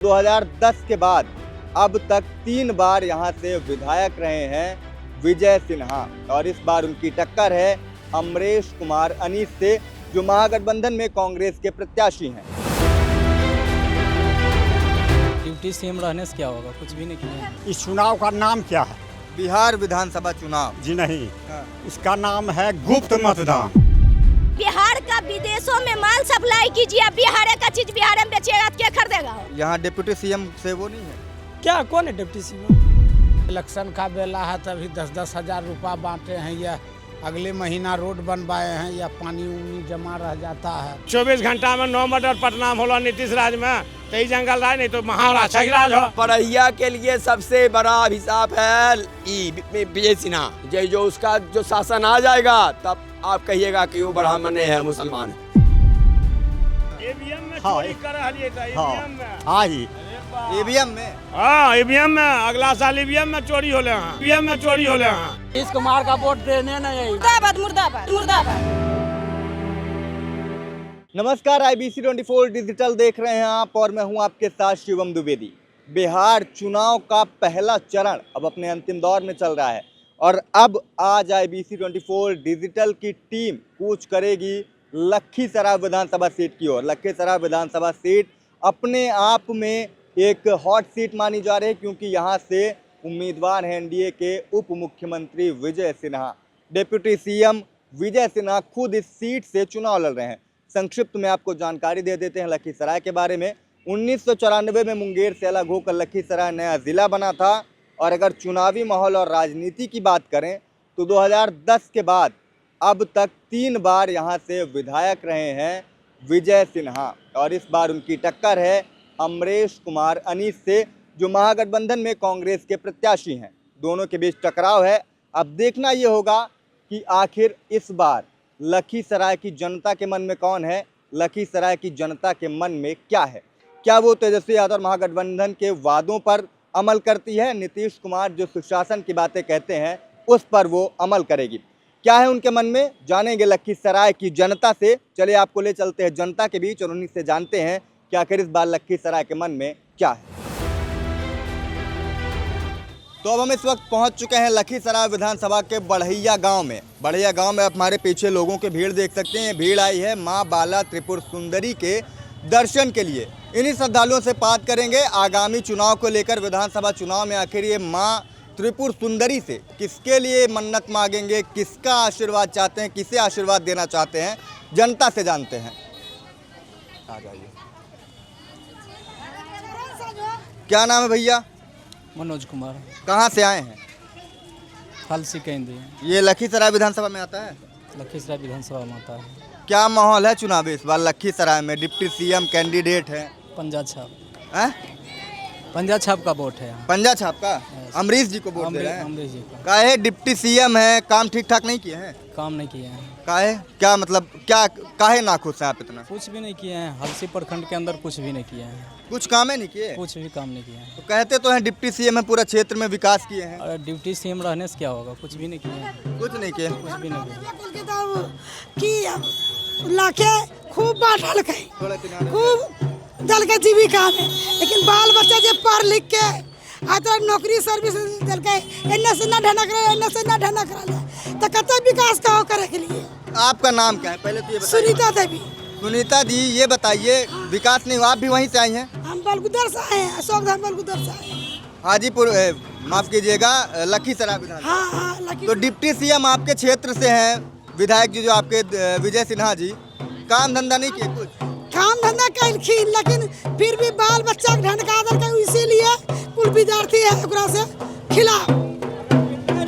2010 के बाद अब तक 3 बार यहां से विधायक रहे हैं विजय सिन्हा और इस बार उनकी टक्कर है अमरेश कुमार अनीस से, जो महागठबंधन में कांग्रेस के प्रत्याशी हैं। डिप्टी सीएम रहने से क्या होगा? कुछ भी नहीं किया। इस चुनाव का नाम क्या है? बिहार विधानसभा चुनाव। जी नहीं, इसका नाम है गुप्त मतदान। बिहार का विदेशों में माल सप्लाई कीजिए, बिहार का चीज बिहार में बेचेगा तो क्या खरीदेगा? यहाँ डिप्टी सीएम से वो नहीं है क्या? कौन है डिप्टी सीएम? इलेक्शन का बेला है तभी 10-10 हजार रुपया बांटे हैं, या अगले महीना रोड बनवाए हैं, या पानी उनी जमा रह जाता है। 24 घंटा में 9 मर्डर पटना में होला नीतीश राज में, तो जंगल राज नहीं तो महाराज राज हो। पढ़ैया के लिए सबसे बड़ा अभिशाप है विजय सिन्हा। जो उसका जो शासन आ जाएगा तब आप कहिएगा कि वो ब्राह्मण है, मुसलमान है। ईवीएम में चोरी कर रही है, ईवीएम में। हाँ ही ईवीएम में। हाँ, ईवीएम में अगला साल ईवीएम में चोरी होले हैं, ईवीएम में चोरी होले हैं। इस कुमार का वोट देने नहीं। मुर्दाबाद मुर्दाबाद मुर्दाबाद। नमस्कार, IBC 24 डिजिटल देख रहे हैं आप और मैं हूं आपके साथ शिवम द्विवेदी। बिहार चुनाव का पहला चरण अब अपने अंतिम दौर में चल रहा है और अब आज IBC 24 डिजिटल की टीम कूच करेगी लखीसराय विधानसभा सीट की ओर। लखीसराय विधानसभा सीट अपने आप में एक हॉट सीट मानी जा रही है क्योंकि यहाँ से उम्मीदवार हैं एनडीए के उप मुख्यमंत्री विजय सिन्हा। डिप्टी सीएम विजय सिन्हा खुद इस सीट से चुनाव लड़ रहे हैं। संक्षिप्त में आपको जानकारी दे देते हैं लखीसराय के बारे में। 1994 में मुंगेर से अलग होकर लखीसराय नया जिला बना था और अगर चुनावी माहौल और राजनीति की बात करें तो 2010 के बाद अब तक 3 बार यहां से विधायक रहे हैं विजय सिन्हा और इस बार उनकी टक्कर है अमरेश कुमार अनीस से, जो महागठबंधन में कांग्रेस के प्रत्याशी हैं। दोनों के बीच टकराव है। अब देखना ये होगा कि आखिर इस बार लखीसराय की जनता के मन में कौन है, लखीसराय की जनता के मन में क्या है। क्या वो तेजस्वी यादव महागठबंधन के वादों पर अमल करती है? नीतीश कुमार जो सुशासन की बातें कहते हैं उस पर वो अमल करेगी? क्या है उनके मन में, जानेंगे लखीसराय की जनता से। चलिए आपको ले चलते हैं जनता के बीच और उन्हीं से जानते हैं कि आखिर इस बार लखीसराय के मन में क्या है। तो अब हम इस वक्त पहुंच चुके हैं लखीसराय विधानसभा के बढ़ैया गांव में। बढ़ैया गांव में आप हमारे पीछे लोगों की भीड़ देख सकते हैं। भीड़ आई है मां बाला त्रिपुर सुंदरी के दर्शन के लिए। इन्हीं श्रद्धालुओं से बात करेंगे आगामी चुनाव को लेकर। विधानसभा चुनाव में आखिर ये मां त्रिपुर सुंदरी से किसके लिए मन्नत मांगेंगे, किसका आशीर्वाद चाहते हैं, किसे आशीर्वाद देना चाहते हैं, जनता से जानते हैं। आ जाइए। क्या नाम है भैया? मनोज कुमार। कहाँ से आए हैं? हलसी केंद्र। ये लखीसराय विधानसभा में आता है। लखीसराय विधानसभा में आता है। क्या माहौल है चुनावी इस बार लखीसराय में? डिप्टी सीएम कैंडिडेट है। पंजा छाप। हैं? पंजा छाप का वोट है। पंजा छाप का? अमरीश जी को वोट दे रहे हैं। अमरीश जी का। काहे डिप्टी सीएम है, काम ठीक ठाक नहीं किए हैं? काम नहीं किए हैं। काहे? क्या मतलब, क्या काहे नाखुश हैं आप इतना? कुछ भी नहीं किए हैं। हलसी प्रखंड के अंदर कुछ भी नहीं किए हैं। कुछ काम ही नहीं किए? कुछ भी काम नहीं किए हैं। तो कहते तो हैं डिप्टी सीएम है, पूरा क्षेत्र में विकास किए हैं। और डिप्टी सीएम रहने से क्या होगा? कुछ भी नहीं किए हैं। कुछ नहीं किए। कुछ भी नहीं किए। लाखे खूब बांटल के खूब दल के जीविका में, लेकिन बाल बच्चा जब पढ़ लिख के आता नौकरी सर्विस दल के एन्ने से ना ढनक रहे, एन्ने से ना ढनक रहे, तो कतई विकास का हो करे के लिए। आपका नाम क्या है पहले तो ये बताइए? सुनीता देवी। सुनीता दी, ये बताइए विकास नहीं हुआ, आप भी वहीं से आई हैं? हम बलगुदर से आए हैं, अशोक धाम बलगुदर से आए हैं। हाजीपुर, माफ कीजिएगा, लखीसराय विधानसभा। हाँ, तो डिप्टी सीएम आपके क्षेत्र से हैं, विधायक जी जो आपके विजय सिन्हा जी, काम धंधा नहीं किए? कुछ काम धंधा कैलखिन, लेकिन फिर भी बाल बच्चा के ढनका दल के, इसीलिए कुल विद्यार्थी है ओकरा से खिलाफ।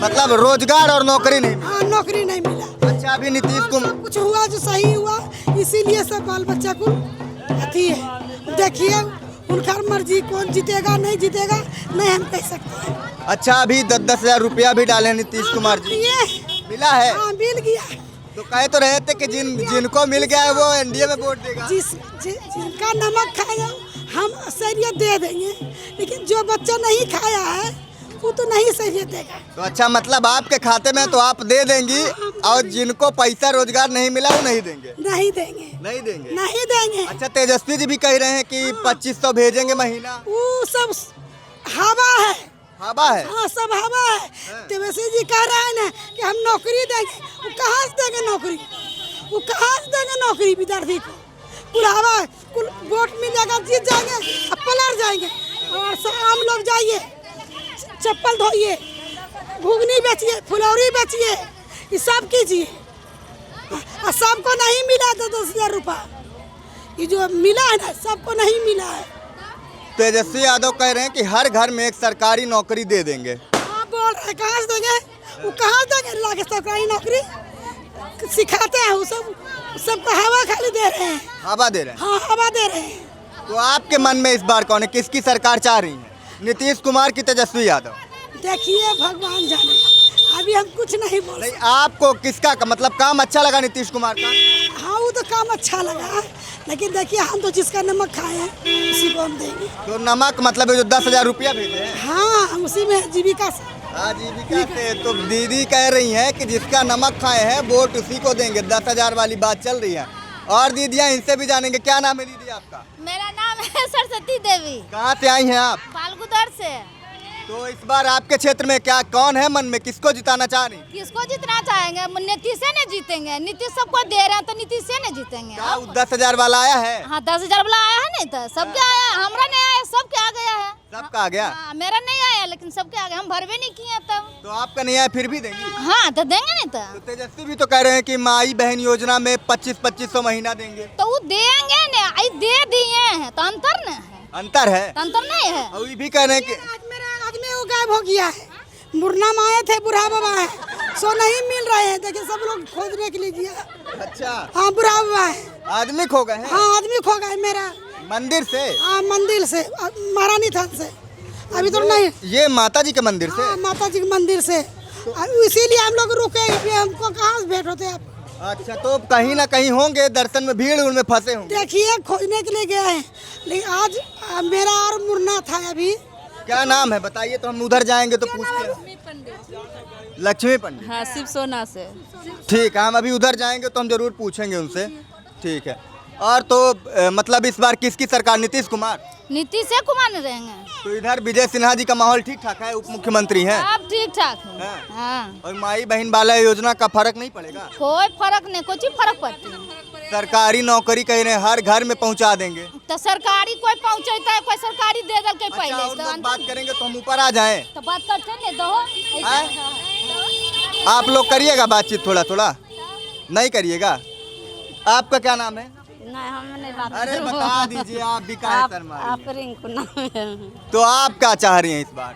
मतलब रोजगार और नौकरी नहीं मिला? हाँ, नौकरी नहीं मिला। अच्छा, अभी नीतीश कुमार कुछ हुआ जो सही हुआ, इसीलिए सब बाल बच्चा को अथी है। देखिए उनका मर्जी, कौन जीतेगा नहीं जीतेगा नहीं हम कह सकते हैं। अच्छा, अभी 10-10 हजार रुपया भी डाले नीतीश कुमार जी, मिला है? हाँ, मिल गया। तो कहे तो रहे थे कि जिनको मिल गया है वो एनडीए में वोट देगा। जिनका नमक खाया हम सैरियत दे देंगे, लेकिन जो बच्चा नहीं खाया है वो तो नहीं सैरियत देगा। तो अच्छा, मतलब आपके खाते में तो आप दे देंगी, और जिनको पैसा रोजगार नहीं मिला वो नहीं देंगे? नहीं देंगे, नहीं देंगे। नहीं देंगे। अच्छा, तेजस्वी जी भी कह रहे हैं कि 2500 भेजेंगे महीना। वो सब हवा है, हवा है। हाँ सब हवा है। तेजस्वी जी कह रहे हैं ना कि हम नौकरी देंगे, वो कहाँ से देंगे नौकरी? वो कहाँ से देंगे नौकरी विद्यार्थी को? पूरा हवा है। कुल वोट मिल जाएगा, जीत जाएंगे, अब पलट जाएंगे। और आम लोग जाइए, चप्पल धोइए, घुगनी बेचिए, फुलौरी बेचिए, ये सब कीजिए। और सबको नहीं मिला तो 10,000 रुपया, ये जो मिला है ना सबको नहीं मिला है। तेजस्वी यादव कह रहे हैं कि हर घर में एक सरकारी नौकरी दे देंगे। हाँ बोल रहे, कहाँ से देंगे? वो कहाँ से देंगे? ला के सरकारी नौकरी सिखाते हैं, वो सबको हवा खाली दे रहे हैं। हवा दे रहे हैं। हाँ हवा दे रहे हैं। तो आपके मन में इस बार कौन है, किसकी सरकार चाह रही है, नीतीश कुमार की तेजस्वी यादव? देखिए भगवान जाने, अभी हम कुछ नहीं बोल नहीं, आपको किसका मतलब काम अच्छा लगा नीतीश कुमार का? हाँ वो तो काम अच्छा लगा, लेकिन देखिए हम तो जिसका नमक खाए हैं उसी को हम देंगे। तो नमक मतलब ये जो 10,000 रुपया भेजे हैं? हाँ हम उसी में जीविका से। हाँ जीविका से। तो दीदी कह रही हैं कि जिसका नमक खाए हैं वोट उसी को देंगे, 10,000 वाली बात चल रही है। और दीदियाँ इनसे भी जानेंगे। क्या नाम है दीदी आपका? मेरा नाम है सरस्वती देवी। कहाँ से आई हैं आप? फाल्गुदर से। तो इस बार आपके क्षेत्र में क्या कौन है मन में, किसको जिताना चाह रही? किसको जीतना चाहेंगे? नीतीश से नहीं जीतेंगे, नीतीश सबको दे रहे हैं तो नीतीश से नहीं जीतेंगे। 10,000 वाला आया है? हाँ 10,000 वाला आया है, नहीं तो सबके आया, हमरा नहीं आया, सबके आ गया है। सबका आ गया? हाँ, मेरा नहीं आया लेकिन सबके आ गया, हम भरवे नहीं किए तब। तो आपका नहीं आया फिर भी देंगी? हाँ तो देंगे नहीं तो तेजस्वी भी तो कह रहे हैं कि माई बहन योजना में 2500 महीना देंगे। तो वो देंगे ना, आई दे दिए हैं तो अंतर न है। अंतर है? तो अंतर नहीं है। और ये भी कह रहे हैं कि आज मेरा आदमी वो गायब हो गया है, मुरना में आए थे, बुढ़ा बाबा है, सो नहीं मिल रहे हैं। देखिए सब लोग खोजने के लिए गया। अच्छा, हाँ बुढ़ा बाबा है, आदमी खो गए हैं? हाँ आदमी खो गए मेरा। मंदिर से? हाँ मंदिर से, महारानी थान से। अभी तो नहीं, ये माता जी के मंदिर से? हाँ माता जी के मंदिर से, इसीलिए हम लोग रुके। हमको कहाँ से भेंट होते आप? अच्छा, तो कहीं ना कहीं होंगे दर्शन में, भीड़ उनमें फंसे होंगे। देखिए खोजने के लिए गए हैं, लेकिन आज मेरा और मुरना था अभी। क्या नाम है बताइए, तो हम उधर जाएंगे तो पूछते हैं। लक्ष्मी पंडित। हाँ शिव सोना से। ठीक है, हम अभी उधर जाएंगे तो हम जरूर पूछेंगे उनसे। ठीक है। और तो मतलब इस बार किसकी सरकार? नीतीश कुमार? नीतीश कुमार नहीं रहेंगे। तो इधर विजय सिन्हा जी का माहौल ठीक ठाक है, उप मुख्यमंत्री हैं? सब ठीक ठाक है। हैं? हाँ। और माई बहन वाला योजना का फर्क नहीं पड़ेगा? कोई फर्क नहीं, कुछ फर्क पड़ती है। सरकारी नौकरी कह रहे हैं हर घर में पहुंचा देंगे। तो सरकारी कोई पहुँचता है, कोई सरकारी दे दल के अच्छा, पहले और तो लोग बात करेंगे तो हम ऊपर आ जाएं। तो बात करते नहीं दो। आप लोग करिएगा बातचीत थोड़ा थोड़ा, नहीं करिएगा? आपका क्या नाम है? नहीं हम नहीं बात। अरे बता दीजिए, आप भी काहे शर्मा रही हैं? आप रिंकू नाम है। तो आप क्या चाह रही हैं इस बार?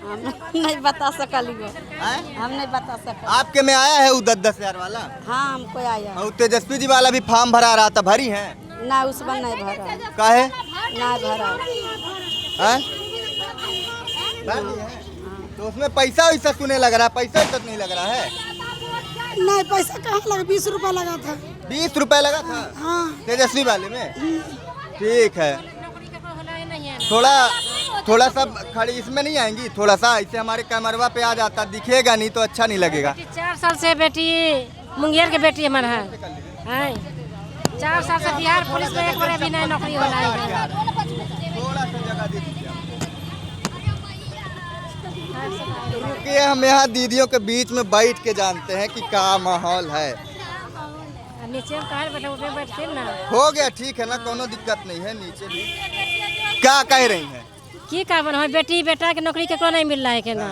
हम नहीं बता सकलिए, हैं? हम नहीं बता सकल। आपके में आया है वो 10,000 वाला? हाँ हमको आया। और तेजस्वी जी वाला भी फॉर्म भरा रहा था, भरी है? ना उस पर नहीं भरा। काहे? ना भरा। हैं? भर दिए हैं? तो उसमें पैसा वैसा सुने लग रहा है, पैसा तक नहीं लग रहा है? नहीं पैसा कहाँ लगा, 20 रुपया लगा था। 20 रुपए लगा था हाँ तेजस्वी वाले में? ठीक है। थोड़ा सब खड़ी इसमें नहीं आएंगी? थोड़ा सा ऐसे हमारे कैमरवा पे आ जाता, दिखेगा नहीं तो अच्छा नहीं लगेगा। 4 साल से बेटी मुंगेर के बेटी हमारा है। 4 साल से बिहार पुलिस में एक बार भी नहीं नौकरी हो रहा है। थोड़ा सा जगह दे दीजिए। रुकिए, हम यहाँ दीदियों के बीच में बैठ के जानते हैं कि क्या माहौल है। नीचे में कहाँ बैठे, ऊपर बैठते ना। हो गया, ठीक है ना, कोनो दिक्कत नहीं है। नीचे भी क्या कह रही हैं? की का बना बेटी बेटा के नौकरी के को नहीं मिल रहा है के ना।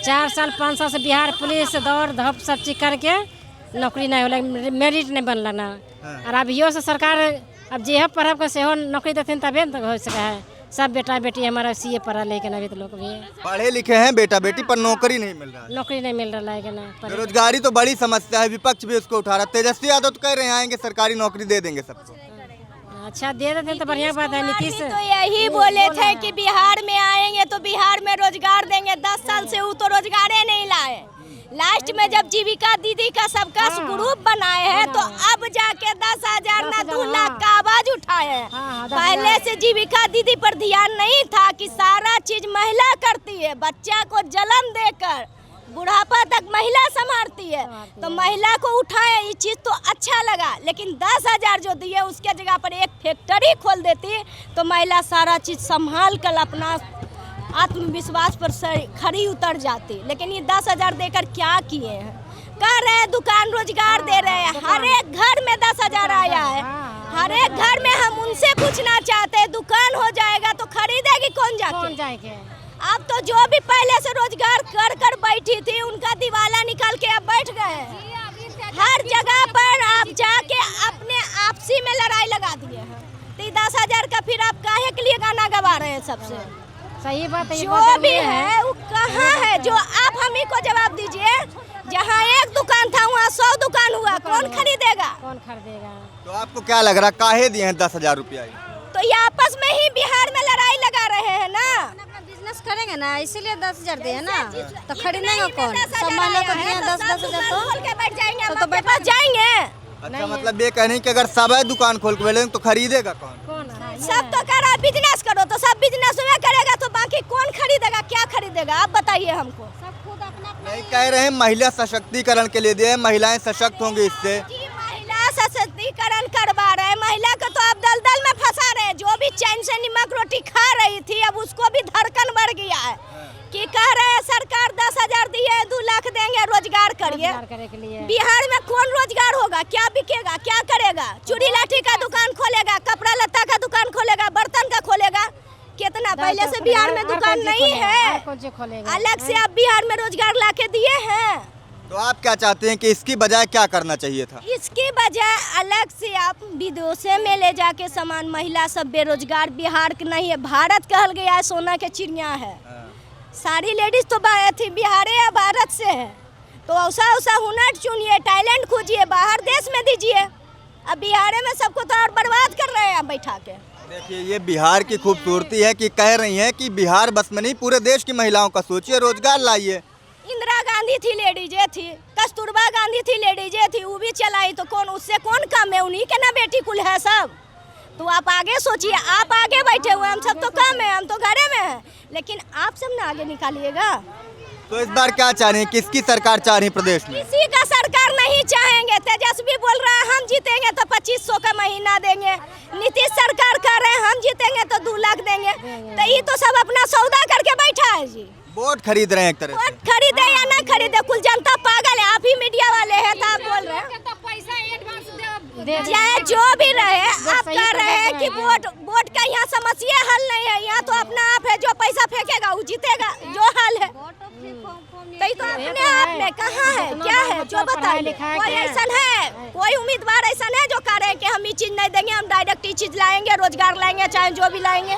4 साल 5 साल से बिहार पुलिस दौड़ धप सब चीज करके नौकरी नहीं होला, मेरिट नहीं बनला ना। और अभियो से सरकार अब जे पढ़ब के सेहो नौकरी देते तबे न हो सके है। सब बेटा बेटी हमारा सीए पढ़ा लेकिन अभी तो लोग भी पढ़े लिखे हैं बेटा बेटी, पर नौकरी नहीं मिल रहा है। नौकरी नहीं मिल रहा है कि ना। बेरोजगारी तो बड़ी समस्या है, विपक्ष भी उसको उठा रहा है। तेजस्वी यादव तो कह रहे हैं आएंगे सरकारी नौकरी दे देंगे सबको। अच्छा दे देते हैं तो बढ़िया बात है। नीतीश तो यही बोले थे कि बिहार में आएंगे तो बिहार में रोजगार देंगे। 10 साल से वो तो रोजगार नहीं लाए। लास्ट में जब जीविका दीदी का सबका ग्रुप बनाए हैं तो अब जाके 10,000 ना 2 लाख का आवाज उठाए हैं। पहले से जीविका दीदी पर ध्यान नहीं था कि सारा चीज महिला करती है। बच्चा को जन्म देकर बुढ़ापा तक महिला संभालती है, तो महिला को उठाए, ये चीज़ तो अच्छा लगा। लेकिन 10,000 जो दिए उसके जगह पर एक फैक्ट्री खोल देती तो महिला सारा चीज़ संभाल कर अपना आत्मविश्वास पर खड़ी उतर जाती। लेकिन ये 10,000 देकर क्या किए हैं? कह रहे हैं दुकान रोजगार दे रहे हैं, हर एक घर में 10,000 आया है, हर एक घर में। हम उनसे पूछना चाहते हैं, दुकान हो जाएगा तो खरीदेगी कौन जाके? अब तो जो भी पहले से रोजगार कर कर बैठी थी उनका दिवाला निकाल के अब बैठ गए हैं। हर जगह पर आप जाके अपने आपसी में लड़ाई लगा दिए हैं। तो 10,000 का फिर आप काहे के लिए गाना गवा रहे हैं? सबसे सही बात है। जो भी है वो कहाँ है? जो आप हम ही को जवाब दीजिए। जहाँ एक दुकान था वहाँ 100 दुकान हुआ, कौन खरीदेगा? कौन खरीदेगा? तो आपको क्या लग रहा, काहे दिए हैं 10,000 रुपया? तो ये आपस में ही बिहार में लड़ाई लगा रहे हैं ना। बिजनेस करेंगे ना, इसीलिए 10,000 दिए ना, तो खरीदेंगे कौन? सब महिला को दिए 10,000 तो बैठ जाएंगे, तो बैठ जाएंगे। अच्छा, मतलब ये कह रहे हैं कि अगर सब दुकान खोल के बैठेंगे तो खरीदेगा कौन? सब तो कह रहा है बिजनेस करो, तो सब बिजनेस में करेगा तो बाकी कौन खरीदेगा? क्या खरीदेगा आप बताइए हमको। नहीं, कह रहे हैं महिला सशक्तिकरण के लिए दिए, महिलाएं सशक्त होंगी इससे। महिला सशक्तिकरण करवा रहे हैं, महिला को तो आप दलदल में फंसा रहे हैं। जो भी चैन से नमक रोटी खा रही थी अब उसको भी धड़कन बढ़ गया है कि कह रहे हैं सरकार 10,000 दिए, 2 लाख देंगे, रोजगार करिए। बिहार में कौन रोजगार होगा? क्या बिकेगा? क्या करेगा? चूड़ी लाठी का दुकान खोलेगा, कपड़ा लत्ता का दुकान खोलेगा, बर्तन का खोलेगा। कितना पहले से बिहार में दुकान नहीं है, अलग से आप बिहार में रोजगार लाके दिए हैं। तो आप क्या चाहते हैं कि इसकी बजाय क्या करना चाहिए था? इसकी बजाय अलग से आप विदेशों में ले जाके सामान, महिला सब बेरोजगार बिहार के नहीं है। भारत कहल गया है सोना के चिड़िया है। सारी लेडीज तो थी बिहार या भारत से है, तो ऐसा हुनर चुनिए, टैलेंट खोजिए, बाहर देश में दीजिए। अब बिहार में सबको तो और बर्बाद कर रहे हैं बैठा के। देखिए, ये बिहार की खूबसूरती है कि कह रही हैं कि बिहार बस में नहीं, पूरे देश की महिलाओं का सोचिए, रोजगार लाइए। इंदिरा गांधी थी लेडीजे थी, कस्तूरबा गांधी थी लेडीजे थी, वो भी चलाई, तो कौन उससे कौन कम है? उन्हीं के ना बेटी कुल है सब। तो आप आगे सोचिए, आप आगे बैठे हुए, हम सब तो कम है, हम तो घरे में हैं, लेकिन आप सब ना आगे निकालिएगा। तो इस बार क्या चाह रही हैं, किसकी सरकार चाह रही है प्रदेश में? किसी का सरकार नहीं चाहेंगे। तेजस्वी बोल रहा है हम जीतेंगे तो 2500 का महीना देंगे। नीतीश सरकार कह रहे हैं हम जीतेंगे तो 2 लाख देंगे। तो ये तो सब अपना सौदा करके बैठा है जी। वोट खरीद रहे हैं एक तरह से। वोट खरीदे या ना खरीदे, कुल जनता पागल है। आप ही मीडिया वाले हैं तो आप बोल रहे हैं चाहे जो भी रहे, आप कह रहे हैं कि वोट का यहाँ समस्या हल नहीं है। यहाँ तो अपना आप है, जो पैसा फेंकेगा वो जीतेगा, जो हाल है। तो अपने आप में कहाँ है, क्या है जो बताइए? कोई ऐसा है, कोई उम्मीदवार ऐसा है जो कह रहे हैं कि हम ये चीज नहीं देंगे, हम डायरेक्ट ये चीज लाएंगे, रोजगार लाएंगे, चाहे जो भी लाएंगे।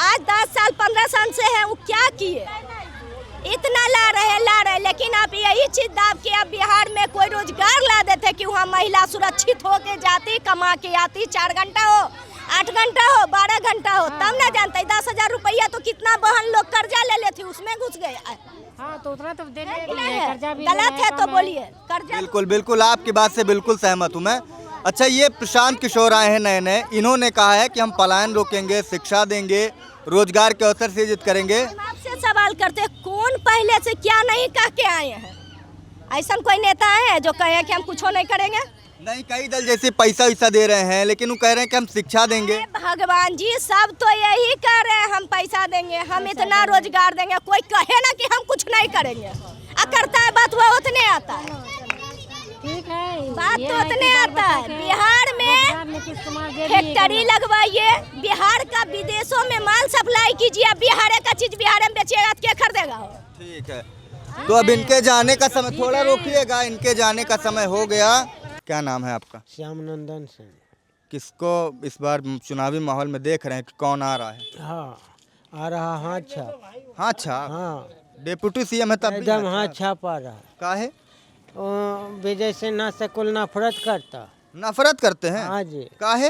आज 10 साल 15 साल से है, वो क्या किए? इतना ला रहे, लेकिन आप यही चीज दाब के आप बिहार में कोई रोजगार ला देते कि वहाँ महिला सुरक्षित होके जाती, कमा के आती, 4 घंटा हो, 8 घंटा हो, 12 घंटा हो, तब ना जानते। 10,000 रुपया तो कितना बहन लोग कर्जा ले लेती, उसमें घुस गया। हाँ, तो उतना तो देने गलत है तो बोलिए। बिल्कुल बिल्कुल, आपकी बात से बिल्कुल सहमत हूँ मैं। अच्छा, ये प्रशांत किशोर आए हैं नए, इन्होंने कहा है कि हम पलायन रोकेंगे, शिक्षा देंगे, रोजगार के अवसर सृजित करेंगे। आपसे सवाल करते, कौन पहले से क्या नहीं कह के आए हैं? ऐसा कोई नेता है जो कहे कि हम कुछ नहीं करेंगे? नहीं, कई दल जैसे पैसा वैसा दे रहे हैं, लेकिन वो कह रहे हैं कि हम शिक्षा देंगे। भगवान जी, सब तो यही कह रहे हैं हम पैसा देंगे, हम इतना रोजगार देंगे। कोई कहे ना कि हम कुछ नहीं करेंगे, करता है बात वो उतने आता है। ठीक है, बात तो उतने आता है। बिहार में फैक्ट्री लगवाइए, बिहार का विदेशों में माल सप्लाई कीजिए, बिहार का चीज बिहार में बेचिएगा तो क्या खरीदेगा? ठीक है, तो अब इनके जाने का समय थोड़ा रोकिएगा, इनके जाने का समय हो गया। क्या नाम है आपका? श्याम नंदन सिंह। किसको इस बार चुनावी माहौल में देख रहे हैं कि कौन आ रहा है? हाँ, आ रहा हाथ छाप। हाथ छाप? हाँ, डिप्टी सीएम है तब एकदम हाथ छाप आ रहा है। काहे? विजय सिन्हा से कुल नफरत करता। नफरत करते हैं? हाँ जी। काहे?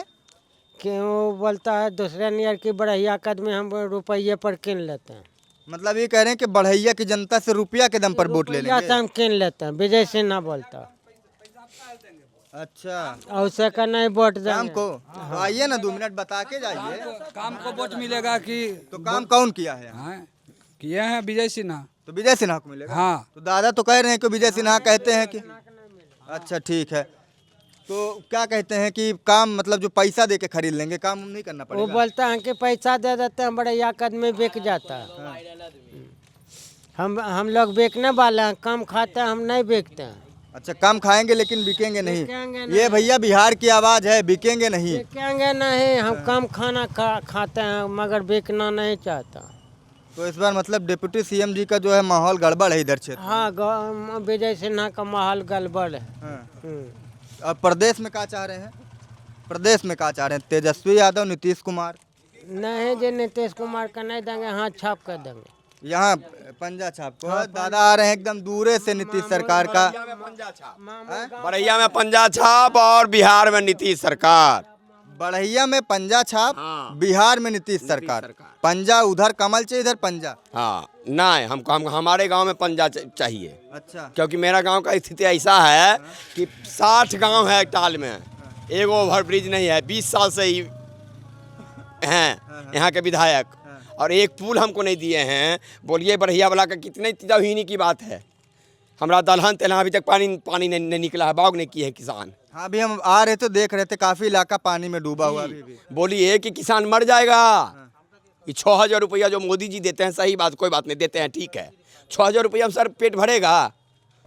कि वो बोलता है दूसरे नियर की बढ़िया कदमी हम रुपये पर किन लेते हैं। मतलब ये कह रहे हैं कि बढ़ैया की जनता से रुपया के दम पर वोट ले लेंगे। हम किन लेते हैं, विजय सिन्हा बोलता। अच्छा, और उसे का नहीं वोट काम को आइए ना, 2 मिनट बता के जाइए। काम को वोट मिलेगा कि तो काम कौन किया है? किए हैं विजय सिन्हा। तो विजय सिन्हा को मिलेगा। हाँ। तो दादा तो कह रहे हैं कि विजय सिन्हा कहते हैं कि अच्छा ठीक है, तो क्या कहते हैं कि काम मतलब जो पैसा दे के खरीद लेंगे, काम नहीं करना वो पड़ेगा। बोलते हैं कि पैसा दे देते हैं, बड़े एक आदमी बिक जाता है। हम लोग बेचने वाले हैं, कम खाते हैं, हम नहीं बेचते हैं। अच्छा, कम खाएंगे लेकिन बिकेंगे नहीं। बिकेंगे ये भैया बिहार की आवाज है, बिकेंगे नहीं। बेचेंगे नहीं, हम कम खाना खाते हैं मगर बेचना नहीं चाहता। तो इस बार मतलब डिप्टी सीएम जी का जो है माहौल गड़बड़ है इधर क्षेत्र। हाँ, विजय सिन्हा का माहौल गड़बड़ है। हाँ। अब प्रदेश में क्या चाह रहे हैं? प्रदेश में क्या चाह रहे हैं? तेजस्वी यादव, नीतीश कुमार? नहीं जी, नीतीश कुमार का नहीं देंगे, हाथ छाप कर देंगे। यहाँ पंजा छाप को दादा आ रहे हैं एकदम दूरे से नीतीश सरकार का। बड़ैया में पंजा छाप और बिहार में नीतीश सरकार। बढ़ैया में पंजा छाप, बिहार में नीतीश सरकार। पंजा उधर कमल चाहिए, इधर पंजा। हाँ नहीं, हम हमारे गांव में पंजा चाहिए। अच्छा, क्योंकि मेरा गांव का स्थिति ऐसा है कि 60 गांव है टाल में, एक ओवर ब्रिज नहीं है। 20 साल से ही हैं यहाँ के विधायक, और एक पुल हमको नहीं दिए हैं। बोलिए बढ़िया वाला का कितने तौहीनी की बात है। हमारा दलहन तेलहन अभी तक पानी नहीं निकला है, बाग नहीं किए हैं किसान। हाँ, अभी हम आ रहे थे, देख रहे थे काफी इलाका पानी में डूबा हुआ अभी भी। बोलिए कि किसान मर जाएगा। ये 6000 रुपया जो मोदी जी देते हैं, सही बात, कोई बात नहीं, देते हैं ठीक है। 6000 रुपया सर पेट भरेगा?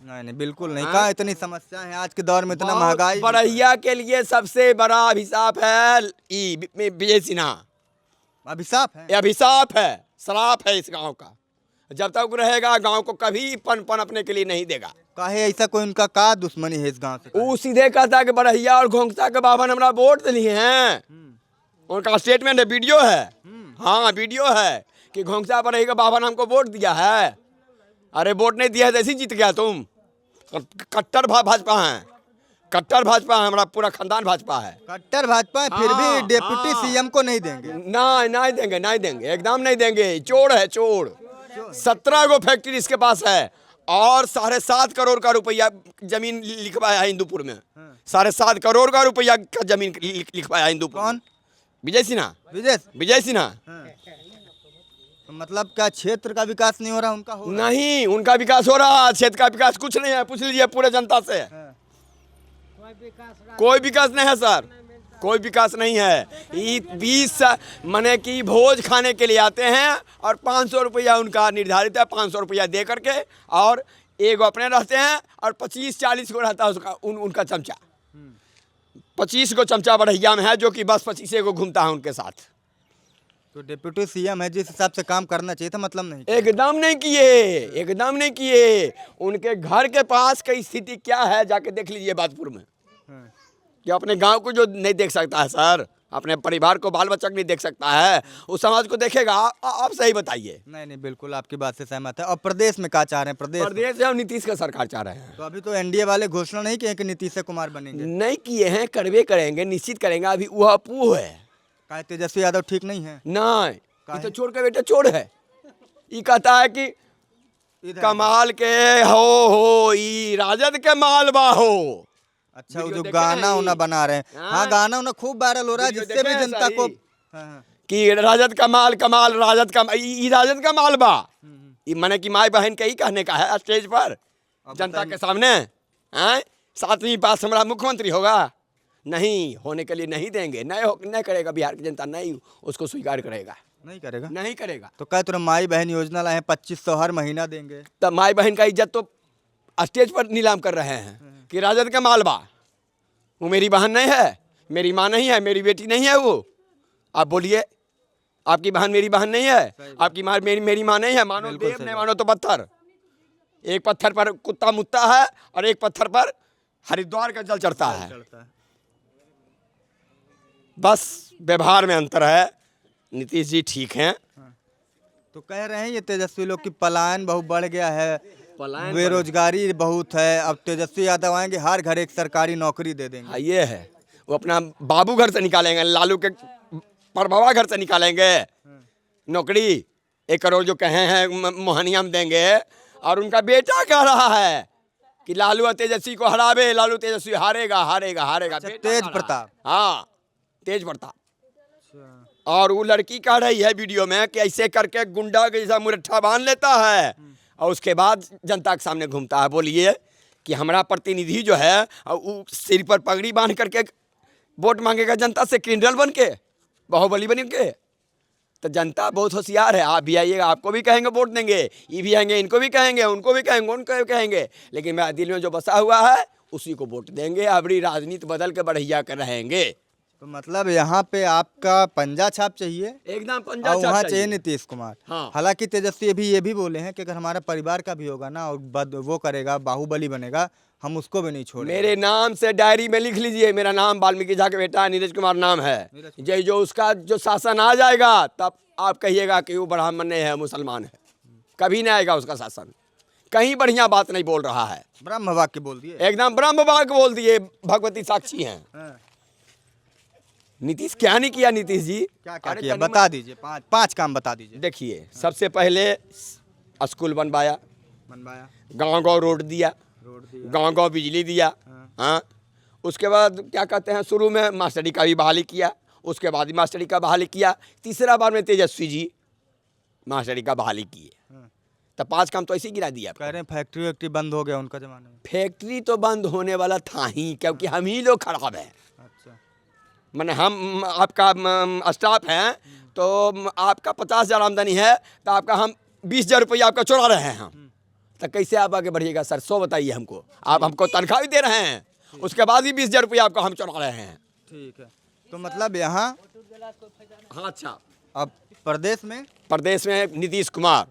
नहीं, बिल्कुल नहीं। कहाँ इतनी समस्या है आज के दौर में, इतना महंगाई। बढ़ैया के लिए सबसे बड़ा अभिशाप है विजय सिन्हा। अभिशाप है? अभिशाप है, श्राप है इस गांव का। जब तक रहेगा गांव को कभी पनपने के लिए नहीं देगा। काहे ऐसा कोई उनका का दुश्मनी है इस गांव से? वो सीधे कहता है कि बढ़ैया और घोंघसा के बाबन हमरा वोट दिए हैं। उनका स्टेटमेंट है, वीडियो है। हाँ वीडियो है कि घोंघसा बढ़ैया के बाबन हमको वोट दिया है। अरे वोट नहीं दिया है तो ऐसे जीत गया तुम। कट्टर भाजपा है, कट्टर भाजपा है, हमारा पूरा खानदान भाजपा है। कट्टर भाजपा है, फिर भी डिप्टी सीएम को नहीं देंगे? नहीं देंगे, नहीं देंगे, एकदम नहीं देंगे। चोर है, चोर। 17 गो फैक्ट्री इसके पास है और 7.5 करोड़ का रुपया जमीन लिखवाया है हिंदूपुर में। 7.5 करोड़ का रुपया का जमीन लिखवाया है हिंदूपुर। कौन? विजय सिन्हा। विजय सिन्हा। तो मतलब क्या क्षेत्र का विकास नहीं हो रहा उनका? हो रहा? नहीं, उनका विकास हो रहा, क्षेत्र का विकास कुछ नहीं है। पूछ लीजिए पूरे जनता से, कोई विकास नहीं है सर, कोई विकास नहीं है। 20 मने की भोज खाने के लिए आते हैं और 500 रुपया उनका निर्धारित है। 500 रुपया दे करके और एक अपने रहते हैं और 25-40 को रहता है उसका उनका चमचा। 25 को चमचा बढ़ैया में है, जो कि बस 25 को घूमता है उनके साथ। तो डिप्टी सीएम है, जिस हिसाब से काम करना चाहिए था, मतलब नहीं, एकदम नहीं किए, एकदम नहीं किए। उनके घर के पास की स्थिति क्या है जाके देख लीजिए बादपुर में। कि अपने गांव को जो नहीं देख सकता है सर, अपने परिवार को, बाल बच्चा को नहीं देख सकता है, उस समाज को देखेगा? आप सही बताइए। नहीं, बिल्कुल आपकी बात से सहमत है। और प्रदेश में क्या चाह रहे हैं? प्रदेश में नीतीश का सरकार चाह रहे हैं। तो अभी तो एनडीए वाले घोषणा नहीं किए कि नीतीश कुमार बनेंगे? नहीं किए हैं, करवे करेंगे, निश्चित करेंगे। अभी वह अपूह है। क्या तेजस्वी यादव ठीक नहीं है? नहीं, ये तो चोर का बेटा चोर है। ये कहता है कि कमाल के हो ई राजद के मालवा हो। अच्छा, वो जो गाना उना बना रहे हैं। हाँ, गाना उना खूब वायरल हो रहा है, जिससे भी जनता को कि राजद का माल कमाल, राजद का राजद का माल बा। माने कि माई बहन का ही कहने का है स्टेज पर जनता के सामने। 7वीं पास हमारा मुख्यमंत्री होगा? नहीं, होने के लिए नहीं देंगे। नहीं करेगा, बिहार की जनता नहीं उसको स्वीकार करेगा। नहीं करेगा? नहीं करेगा। तो क्या तुरंत माई बहन योजना लाए हैं, 2500 हर महीना देंगे? तब माई बहन का इज्जत तो स्टेज पर नीलाम कर रहे हैं कि राजद का मालबा। वो मेरी बहन नहीं है, मेरी माँ नहीं है, मेरी बेटी नहीं है वो। आप बोलिए, आपकी बहन मेरी बहन नहीं है, आपकी माँ मेरी माँ नहीं है। मानो देव, नहीं मानो तो पत्थर। एक पत्थर पर कुत्ता मुतता है और एक पत्थर पर हरिद्वार का जल चढ़ता है। बस व्यवहार में अंतर है। नीतीश जी ठीक हैं। तो कह रहे हैं ये तेजस्वी लोग की पलायन बहुत बढ़ गया है, बेरोजगारी बहुत है। अब तेजस्वी यादव आएंगे, हर घर एक सरकारी नौकरी दे देंगे। हाँ, ये है। वो अपना बाबू घर से निकालेंगे, लालू के परभवा घर से निकालेंगे नौकरी। 1 करोड़ जो कहे हैं मोहनिया में देंगे। और उनका बेटा कह रहा है कि लालू और तेजस्वी को हरावे, लालू तेजस्वी हारेगा हारेगा हारेगा। तेज प्रताप। हाँ, तेज प्रताप। और वो लड़की कह रही है वीडियो में कि ऐसे करके गुंडा के जैसा मुरट्ठा बांध लेता है और उसके बाद जनता के सामने घूमता है। बोलिए कि हमारा प्रतिनिधि जो है वो सिर पर पगड़ी बांध करके वोट मांगेगा जनता से, क्रिमिनल बन के, बाहुबली बन के। तो जनता बहुत होशियार है, आप भी आइएगा, आपको भी कहेंगे वोट देंगे, ये भी आएंगे, इनको भी कहेंगे, उनको भी कहेंगे, उनको भी कहेंगे, लेकिन मेरा दिल में जो बसा हुआ है उसी को वोट देंगे। अपनी राजनीति बदल के बढ़िया कर रहेंगे। तो मतलब यहाँ पे आपका पंजा छाप चाहिए, एकदम पंजा और छाप वहाँ चाहिए। चाहिए नीतीश कुमार। हाँ। हालांकि तेजस्वी अभी ये भी बोले हैं कि अगर हमारा परिवार का भी होगा ना और वो करेगा, बाहुबली बनेगा, हम उसको भी नहीं छोड़ेंगे। मेरे नाम से डायरी में लिख लीजिए, मेरा नाम वाल्मीकि झा के बेटा नीरज कुमार नाम है। जय जो उसका जो शासन आ जाएगा तब आप कहिएगा कि वो ब्राह्मण नहीं है, मुसलमान है। कभी नहीं आएगा उसका शासन। कहीं बढ़िया बात नहीं बोल रहा है, ब्रह्म वाक्य बोल दिए, एकदम ब्रह्म वाक्य बोल दिए, भगवती साक्षी हैं। नीतीश क्या नहीं किया नीतीश जी? क्या क्या किया बता दीजिए, पांच काम बता दीजिए। देखिए, सबसे पहले स्कूल बनवाया, गांव-गांव रोड दिया, गांव-गांव बिजली दिया। हाँ, उसके बाद क्या कहते हैं, शुरू में मास्टरी का भी बहाली किया, उसके बाद ही मास्टरी का बहाली किया, तीसरा बार में तेजस्वी जी मास्टरी का बहाली किए। तो 5 काम तो ऐसे ही गिरा दिया। कह रहे हैं फैक्ट्री वैक्ट्री बंद हो गया उनका जमाने में। फैक्ट्री तो बंद होने वाला था ही, क्योंकि हम ही लोग खराब हैं। अच्छा, मैंने हम आपका स्टाफ हैं तो आपका 50,000 आमदनी है तो आपका हम 20,000 रुपया आपका चुरा रहे हैं हम, तो कैसे आप आगे बढ़िएगा सर? 100 बताइए हमको। आप हमको तनख्वाह भी दे रहे हैं, उसके बाद भी 20,000 रुपया आपको हम चुरा रहे हैं। ठीक है, तो मतलब यहाँ हाँ, अच्छा, अब प्रदेश में नीतीश कुमार।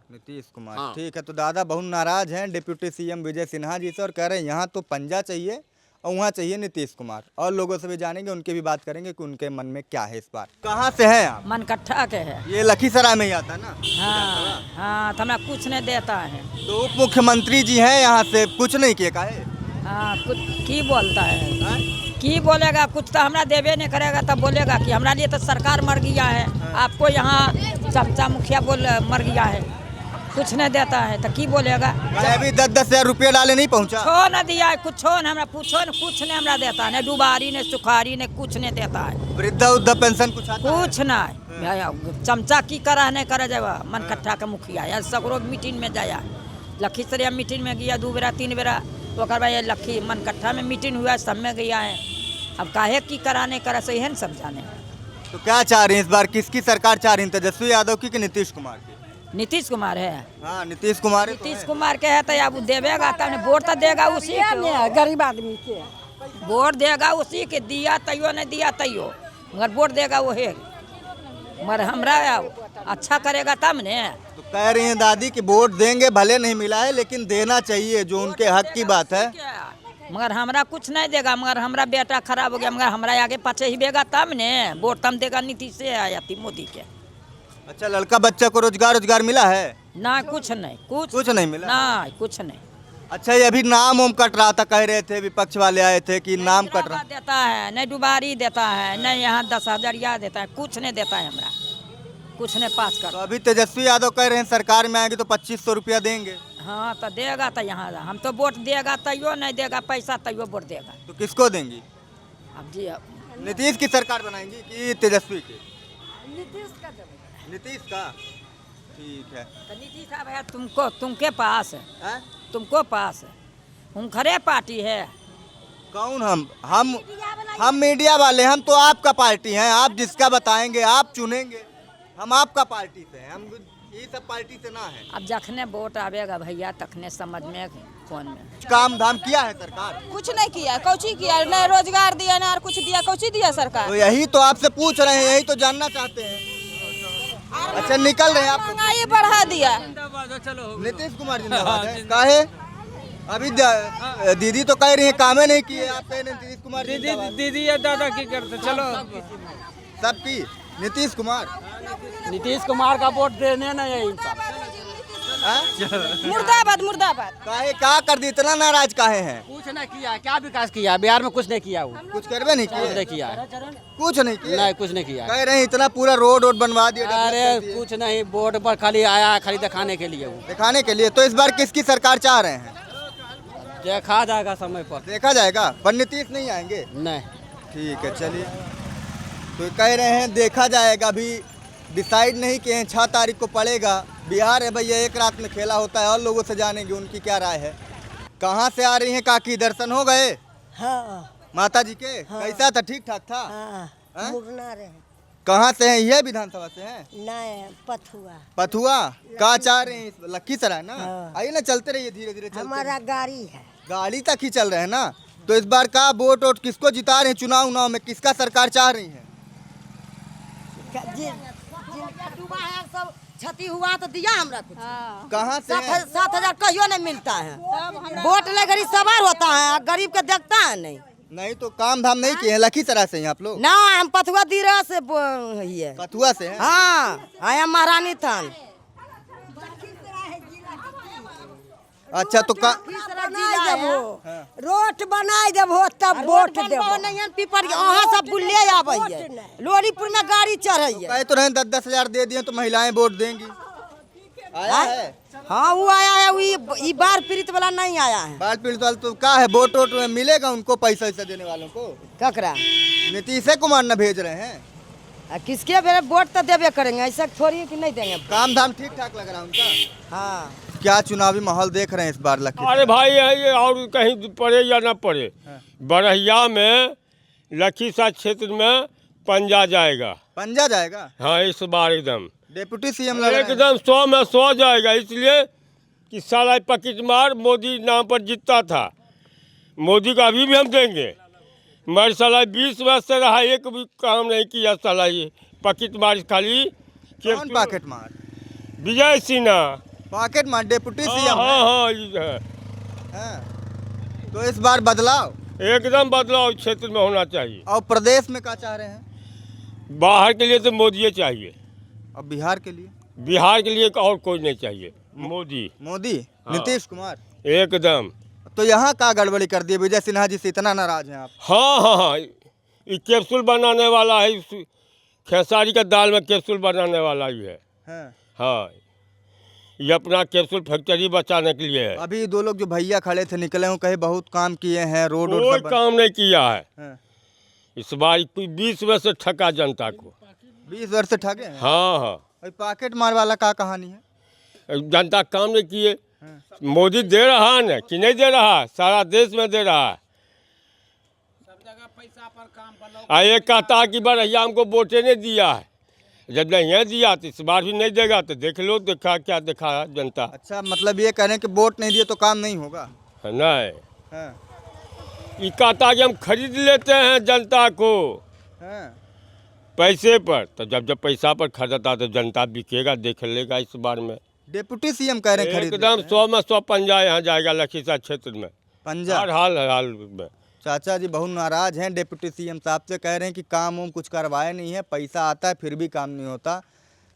हाँ। ठीक है, तो दादा बहुत नाराज हैं डिप्टी सीएम विजय सिन्हा जी से और कह रहे हैं यहाँ तो पंजा चाहिए और वहाँ चाहिए नीतीश कुमार। और लोगों से भी जानेंगे, उनके भी बात करेंगे कि उनके मन में क्या है इस बार। कहाँ से हैं आप? मनकट्ठा के है। ये लखीसराय में ही आता है ना? हाँ हाँ, तो हमें कुछ नहीं देता है। तो उप मुख्यमंत्री जी हैं यहाँ से, कुछ नहीं किए काहे? हाँ, कुछ की बोलता है की बोलेगा, कुछ तो हमरा देवे नहीं करेगा तब बोलेगा कि हमारा लिए तो सरकार मर गया है। आपको यहाँ चमचा मुखिया मर गया है, कुछ नहीं देता है तो की बोलेगा? अभी 10-10 हजार रुपया डाले नहीं पहुँचा, छो न दिया है, कुछ न हमरा पूछो न, कुछ नहीं हमरा देता है, न डुबारी न सुखारी न कुछ नहीं देता है। वृद्धा पेंशन कुछ नहीं। चमचा की करा नहीं करे जावा मनकट्ठा के मुखिया या सकरो मीटिंग में जाया, लखीसराय मीटिंग में गया 2 बेरा 3 बेरा, तो भाई लखी मनकट्ठा में मीटिंग हुआ, सब में गया है। अब काहे की कराने करा सही है न सब जाने। तो क्या चाह रहे हैं इस बार, किसकी सरकार चाह रही है, तेजस्वी यादव की कि नीतीश कुमार की? नीतीश कुमार है। हाँ, नीतीश कुमार है। नीतीश कुमार के है तो अब देवेगा तब वोट तो देगा उसी के, गरीब आदमी के वोट देगा उसी के, दिया तैयो नहीं दिया तैयो, मगर वोट देगा वो है, मगर हमरा अच्छा करेगा तब ने। तो कह रही हैं दादी कि वोट देंगे, भले नहीं मिला है लेकिन देना चाहिए, जो उनके हक की बात है। मगर हमरा कुछ नहीं देगा, मगर हमरा बेटा खराब हो गया, मगर हमरा आगे पाछे ही बेगा तब ने, वोट तम देगा नीतीश से आया थी मोदी के। अच्छा, लड़का बच्चा को रोजगार मिला है? ना, कुछ नहीं, कुछ नहीं मिला, ना, कुछ नहीं। अच्छा, ये अभी नाम कट रहा था, कह रहे थे विपक्ष वाले आए थे कि नाम कट रहा देता है, नहीं डुबारी देता है, नहीं यहाँ 10,000 देता है, कुछ नहीं देता है हमरा, कुछ नहीं पास कर। तो अभी तेजस्वी यादव कह रहे हैं सरकार में आएंगे तो 2500 रुपया देंगे। हाँ, तो देगा तो यहाँ हम तो वोट देगा तैयो नहीं देगा पैसा, तैयो वोट देगा। तो किसको देंगी? अब जी नीतीश की सरकार बनाएंगी कि तेजस्वी की? नीतीश का। ठीक है, तो नीतीश साहब है तुमके पास है? तुमको पास खरे पार्टी है। कौन? हम मीडिया वाले, हम तो आपका पार्टी हैं, आप जिसका बताएंगे आप चुनेंगे, हम आपका पार्टी से हैं, हम ये सब पार्टी से ना है। अब जखने वोट आवेगा भैया तखने समझ में कौन में। काम धाम किया है सरकार? कुछ नहीं किया, कौची किया, न रोजगार दिया न और कुछ दिया, कौची दिया सरकार? तो यही तो आपसे पूछ रहे हैं, यही तो जानना चाहते हैं। अच्छा, निकल रहे हैं आप? महंगाई बढ़ा दिया। नीतीश कुमार जिंदाबाद है। काहे? अभी दीदी तो कह रही है कामे नहीं किए, आप कह रहे हैं नीतीश कुमार दीदी या दादा की करते, चलो सबकी नीतीश कुमार का वोट देने ना यही मुर्दाबाद मुर्दाबाद। काहे क्या कर दी, इतना नाराज काहे हैं? कुछ नहीं किया, क्या विकास किया बिहार में? कुछ नहीं किया, वो कुछ करवे नहीं किया, कुछ नहीं किया, नहीं, कुछ नहीं किया। कह रहे हैं इतना पूरा रोड बनवा दिया। अरे कुछ नहीं, बोर्ड पर खाली आया, खाली दिखाने के लिए, वो दिखाने के लिए। तो इस बार किसकी सरकार चाह रहे हैं? देखा जाएगा समय पर, देखा जाएगा, पर नीतीश नहीं आएंगे? नहीं। ठीक है, चलिए, तो कह रहे हैं देखा जाएगा, अभी डिसाइड नहीं किए हैं 6 तारीख को पड़ेगा। बिहार है भैया, एक रात में खेला होता है। और लोगों से जानेंगे उनकी क्या राय है। कहाँ से आ रही हैं काकी, दर्शन हो गए? हाँ माता जी के कैसा था, ठीक ठाक था? हाँ मुरना रहे। कहाँ से हैं? ये विधानसभा से हैं? नहीं पथुआ। पथुआ कहाँ चाह रहे हैं? लखीसराय ना। आइए ना, चलते रहिए, धीरे धीरे चलते हमारा गाड़ी है। गाड़ी तक ही चल रहे हैं ना। तो इस बार का वोट वोट किसको जिता रहे हैं? चुनाव उनाव में किसका सरकार चाह रही है? जिनका डूबा है सब क्षति हुआ तो दिया हमरा कुछ। कहाँ से हैं? 7,000 कहियो नहीं मिलता है। वोट ले गरीब सवार होता है, गरीब के देखता है नहीं। नहीं तो काम धाम नहीं किए हैं? लखीसराय से हैं आप लोग? ना हम पथुआ दीरा से ही है। पथुआ से हैं? हाँ आया महारानी थान। अच्छा तो रोड बनाई जब हो तब वोट देबो। नहीं पीपर वहाँ सब बुल्ले आबै है। लोरीपुर में गाड़ी चढ़ै है। कहे तो रहे 10-10 हजार दे दिए तो महिलाएं वोट देंगी। आया है? हाँ वो आया है। वो बाढ़ पीड़ित वाला नहीं आया है। बाढ़ पीड़ित वाला तो क्या है, वोट वोट मिलेगा उनको, पैसा वैसा देने वालों को? ककरा नीतीश कुमार न भेज रहे हैं? किसके बेरे वोट तो देवे करेंगे, ऐसा थोड़ी कि नहीं देंगे। काम धाम ठीक ठाक लग रहा है उनका? हाँ। क्या चुनावी माहौल देख रहे हैं इस बार लखीसराय? अरे भाई ये और कहीं पड़े या ना पड़े, बरहिया में लखीसराय क्षेत्र में पंजा जाएगा। पंजा जाएगा? हाँ इस बार एकदम डिप्टी सीएम लग रहे हैं। एकदम 100 में 100 जाएगा। इसलिए कि साला पकिट मार मोदी नाम पर जीतता था। मोदी को अभी भी हम देंगे, मगर साला 20 वर्ष से रहा, एक भी काम नहीं किया साला। ये पकिट मार खाली। कौन पॉकेट मार? विजय सिन्हा पॉकेट मार डिप्टी सीएम? हाँ ये है। तो इस बार बदलाव, एकदम बदलाव क्षेत्र में होना चाहिए। और प्रदेश में क्या चाह रहे हैं? बाहर के लिए तो मोदी चाहिए, और बिहार के लिए? बिहार के लिए और कोई नहीं चाहिए। मोदी हाँ। नीतीश कुमार एकदम। तो यहाँ का गड़बड़ी कर दिए विजय सिन्हा जी से, इतना नाराज हैं आप? हाँ ये कैप्सूल बनाने वाला है, खेसारी का दाल में कैप्सूल बनाने वाला ही है। हाँ ये अपना कैप्सूल फैक्ट्री बचाने के लिए है। अभी 2 लोग जो भैया खड़े थे निकले हो, कहे बहुत काम किए हैं, रोड कोई काम नहीं किया है। इस बार 20 वर्ष से ठगा जनता को। 20 वर्ष से ठगे हैं? हाँ पॉकेट मार वाला का कहानी है? जनता काम नहीं किए। मोदी दे रहा है ना कि नहीं दे रहा, सारा देश में दे रहा है। सब जगह पैसा पर काम। एक कहता कि बरहिया हमको वोटे नहीं दिया है, जब नहीं दिया तो इस बार भी नहीं देगा। तो देख लो देखा क्या देखा जनता। अच्छा मतलब ये कह रहे हैं कि वोट नहीं दिए तो काम नहीं होगा? नहीं ये कहता कि हम खरीद लेते हैं जनता को पैसे पर, तो जब पैसा पर खरीदता तो जनता बिकेगा, देख लेगा। इस बार में डिप्टी सीएम कह रहे हैं खरीद एकदम 100 में 100 पंजा यहाँ जाएगा लखीसराय क्षेत्र में। पंजा हर हाल में। चाचा जी बहुत नाराज हैं डिप्टी सीएम साहब से, कह रहे हैं कि काम उम कुछ करवाए नहीं है, पैसा आता है फिर भी काम नहीं होता।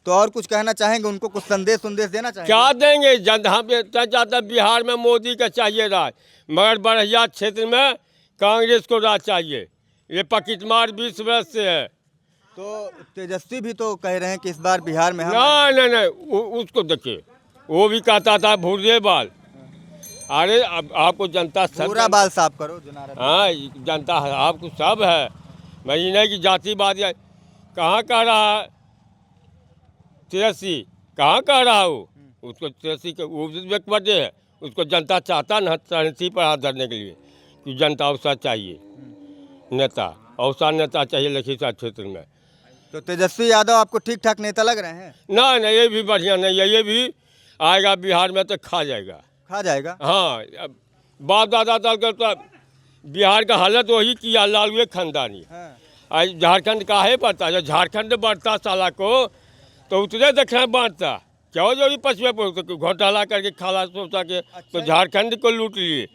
तो और कुछ कहना चाहेंगे उनको, कुछ संदेश देना चाहेंगे? क्या देंगे, जनता पे चाहता बिहार में मोदी का चाहिए राज, मगर बरहिया क्षेत्र में कांग्रेस को राज चाहिए। ये पकिटमार 20 वर्ष से है। तो तेजस्वी भी तो कह रहे हैं कि इस बार बिहार में नहीं उसको देखिए, वो भी कहता था भूरे बाल। अरे अब आपको जनता सब पूरा बाल साफ करो। हाँ जनता आपको सब है, मैं ये नहीं कि जातिवाद कहाँ कह रहा है। तेजस्वी कहाँ कह रहा हो, उसको तेजस्वी के वो व्यक्त बटे है, उसको जनता चाहता न तहसी पर हाथ धरने के लिए कि जनता अवसर चाहिए, नेता अवसर नेता चाहिए लखीसराय क्षेत्र में। तो तेजस्वी यादव आपको ठीक ठाक नेता लग रहे हैं? नहीं ये भी बढ़िया नहीं है, ये भी आएगा बिहार में तो खा जाएगा। हाँ बाप दादा दल का तो बिहार का हालत वही किया लालू खानदानी। आज झारखंड का है पता, जब झारखंड बढ़ता साला को तो उतने देखना बांटता, क्या जरूरी पछुए पर घोटाला करके खाला सोचा के तो झारखंड को लूट लिए।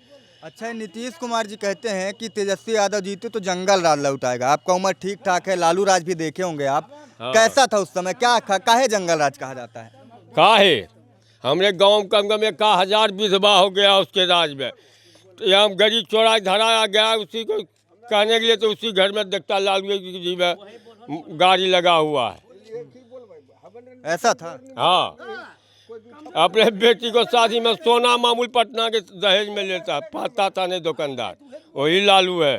अच्छा नीतीश कुमार जी कहते हैं कि तेजस्वी यादव जीते तो जंगल राज लौटाएगा। आपका उम्र ठीक ठाक है, लालू राज भी देखे होंगे आप। कैसा था उस समय, क्या काहे जंगल राज कहा जाता है? काहे हमरे गांव कम में का 1000 विधवा हो गया उसके राज में। तो यहाँ गरीब चोरा धराया गया, उसी को कहने के लिए तो उसी घर में देखता लालू जी में गाड़ी लगा हुआ है। ऐसा था? हाँ अपने बेटी को शादी में सोना मामूल पटना के दहेज में लेता, पाता था नहीं दुकानदार, वही लालू है।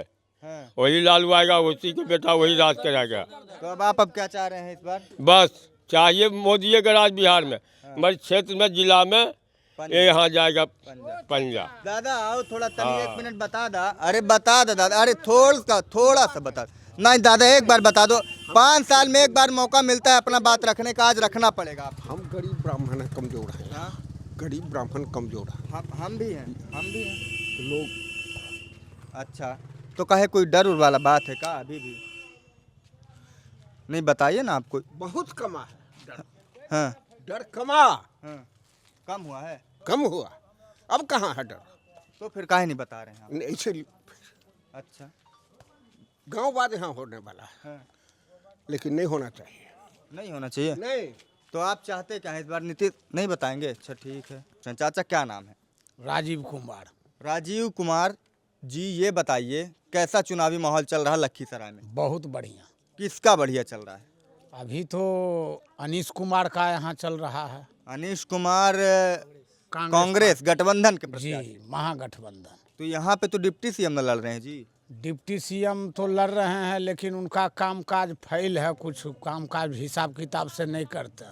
वही लालू आएगा, उसी को बेटा वही राज करेगा। तो अब आप क्या चाह रहे हैं इस बार? बस चाहिए मोदी का राज बिहार में, हमारे क्षेत्र में, जिला में, ये यहाँ जाएगा पंजा। दादा आओ थोड़ा तनी 1 मिनट बता दा। अरे बता दो दादा, अरे थोड़ा सा बता। नहीं दादा एक बार बता दो, 5 साल में एक बार मौका मिलता है अपना बात रखने का, आज रखना पड़ेगा आप। हम गरीब ब्राह्मण हैं, कमजोर हैं। गरीब ब्राह्मण कमजोर है। हम भी हैं लोग। अच्छा तो कहे कोई डर उर वाला बात है का? अभी भी नहीं, बताइए ना आपको। बहुत कमा है डर। हाँ डर कमा। हाँ कम हुआ है। कम हुआ, अब कहाँ है डर? तो फिर काहे नहीं बता रहे हैं आप? इसलिए अच्छा गांववाद यहाँ होने वाला है। हाँ। लेकिन नहीं होना चाहिए। नहीं होना चाहिए। नहीं तो आप चाहते क्या है इस बार? नीतीश नहीं बताएंगे? अच्छा ठीक है। चाचा क्या नाम है? राजीव कुमार। राजीव कुमार जी, ये बताइए कैसा चुनावी माहौल चल रहा है लखीसराय में? बहुत बढ़िया। किसका बढ़िया चल रहा है? अभी तो अनीश कुमार का यहाँ चल रहा है। अनीश कुमार कांग्रेस गठबंधन के प्रत्याशी। जी, महागठबंधन। तो यहाँ पे तो डिप्टी सीएम लड़ रहे हैं जी। डिप्टी सीएम तो लड़ रहे हैं, लेकिन उनका कामकाज फेल है, कुछ कामकाज हिसाब किताब से नहीं करते।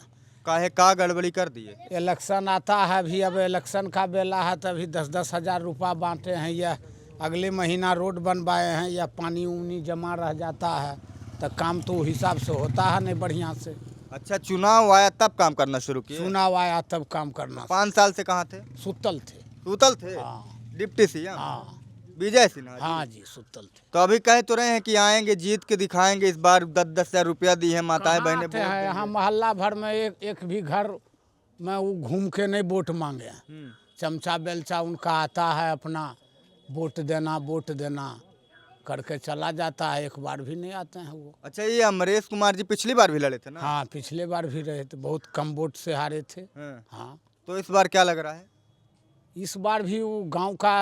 काहे का गड़बड़ी कर दिए? इलेक्शन आता है अभी, अब इलेक्शन का बेला है, तभी 10-10 हज़ार रुपया बांटे हैं, या अगले महीना रोड बनवाए हैं, या पानी उनी जमा रह जाता है, तो काम तो हिसाब से होता है नहीं बढ़िया से। अच्छा चुनाव आया तब काम करना शुरू किए? चुनाव आया तब काम करना। 5 साल से कहाँ थे? सुतल थे। सुतल थे? हाँ। Deputy CM? हाँ विजय सिन्हा? हाँ जी, सुतल थे। तो अभी कह तो रहे हैं कि आएंगे जीत के दिखाएंगे, इस बार 10-10 हज़ार रुपया दी है माताएं बहनें। यहाँ मोहल्ला भर में एक भी घर में वो घूम के नहीं वोट मांगे। चमचा बेलचा उनका आता है, अपना वोट देना करके चला जाता है, एक बार भी नहीं आते हैं वो। अच्छा ये अमरेश कुमार जी पिछली बार भी लड़े थे ना? हाँ पिछले बार भी रहे थे, बहुत कम वोट से हारे थे। हाँ तो इस बार क्या लग रहा है? इस बार भी वो गांव का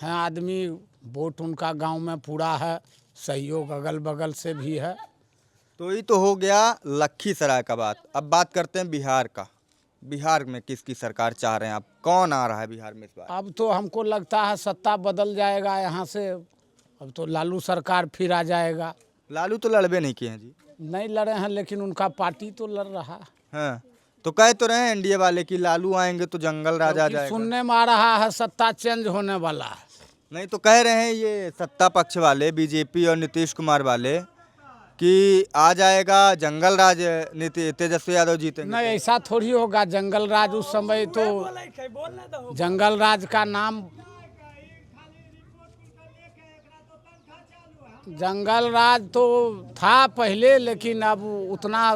है आदमी, वोट उनका गांव में पूरा है, सहयोग अगल बगल से भी है। तो ये तो हो गया लखीसराय का बात। अब बात करते हैं बिहार का। बिहार में किसकी सरकार चाह रहे हैं आप? कौन आ रहा है बिहार में इस बार? अब तो हमको लगता है सत्ता बदल जाएगा यहाँ से, अब तो लालू सरकार फिर आ जाएगा। लालू तो लड़बे नहीं किए हैं जी। नहीं लड़े हैं, लेकिन उनका पार्टी तो लड़ रहा है। हाँ तो कह तो रहे हैं एनडीए वाले कि लालू आएंगे तो जंगल राज आ जाएगा। सुनने में आ रहा है सत्ता चेंज होने वाला है। नहीं तो कह रहे हैं ये सत्ता पक्ष वाले, बीजेपी और नीतीश कुमार वाले, कि आ जाएगा जंगल राज, तेजस्वी यादव जीतेंगे। नहीं ऐसा थोड़ी होगा। जंगल राज उस समय तो जंगल राज का नाम, जंगल राज तो था पहले, लेकिन अब उतना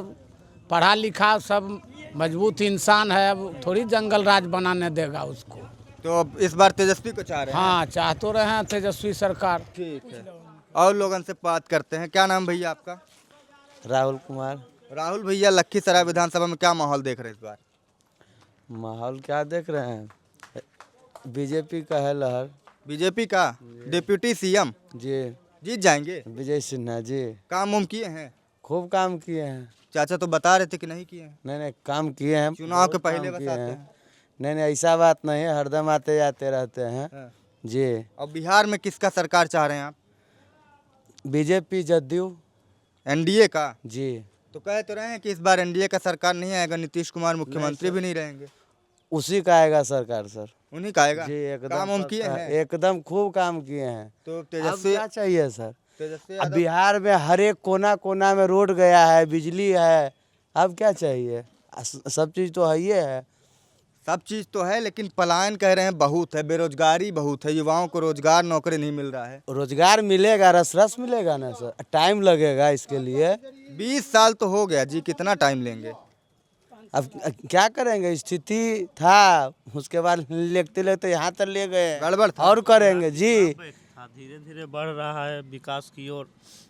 पढ़ा लिखा सब मजबूत इंसान है, अब थोड़ी जंगल राज बनाने देगा उसको। तो अब इस बार तेजस्वी को चाह रहे हैं? हाँ चाह तो रहे हैं तेजस्वी सरकार। ठीक है, और लोगों से बात करते हैं। क्या नाम भैया आपका? राहुल कुमार। राहुल भैया, लखीसराय विधानसभा में क्या माहौल देख रहे हैं इस बार? माहौल क्या देख रहे हैं, बीजेपी का है लहर। बीजेपी का डिप्टी सीएम जी जीत जाएंगे? विजय सिन्हा जी। काम उम किए हैं? खूब काम किए हैं। चाचा तो बता रहे थे कि नहीं किए हैं। नहीं काम किए हैं, चुनाव के पहले बताते हैं। नहीं ऐसा बात नहीं है, हरदम आते जाते रहते हैं जी। और बिहार में किसका सरकार चाह रहे हैं आप? बीजेपी जदयू एनडीए का जी। तो कह तो रहे हैं कि इस बार एनडीए का सरकार नहीं आएगा, नीतीश कुमार मुख्यमंत्री भी नहीं रहेंगे। उसी का आएगा सरकार सर। उन्हीं का आएगा जी। एकदम काम उम किए हैं? एकदम खूब काम किए हैं। तो अब तेजस्वी क्या चाहिए सर? तेजस्वी अब बिहार में हर एक कोना कोना में रोड गया है, बिजली है, अब क्या चाहिए? सब चीज़ तो है ही है। सब चीज़ तो है, लेकिन पलायन कह रहे हैं बहुत है, बेरोजगारी बहुत है, युवाओं को रोजगार नौकरी नहीं मिल रहा है। रोजगार मिलेगा, रस मिलेगा ना सर, टाइम लगेगा इसके लिए। 20 साल तो हो गया जी, कितना टाइम लेंगे? अब क्या करेंगे, स्थिति था उसके बाद लेते लेते यहाँ तक ले गए, गड़बड़ था। और करेंगे जी। धीरे धीरे बढ़ रहा है विकास की ओर,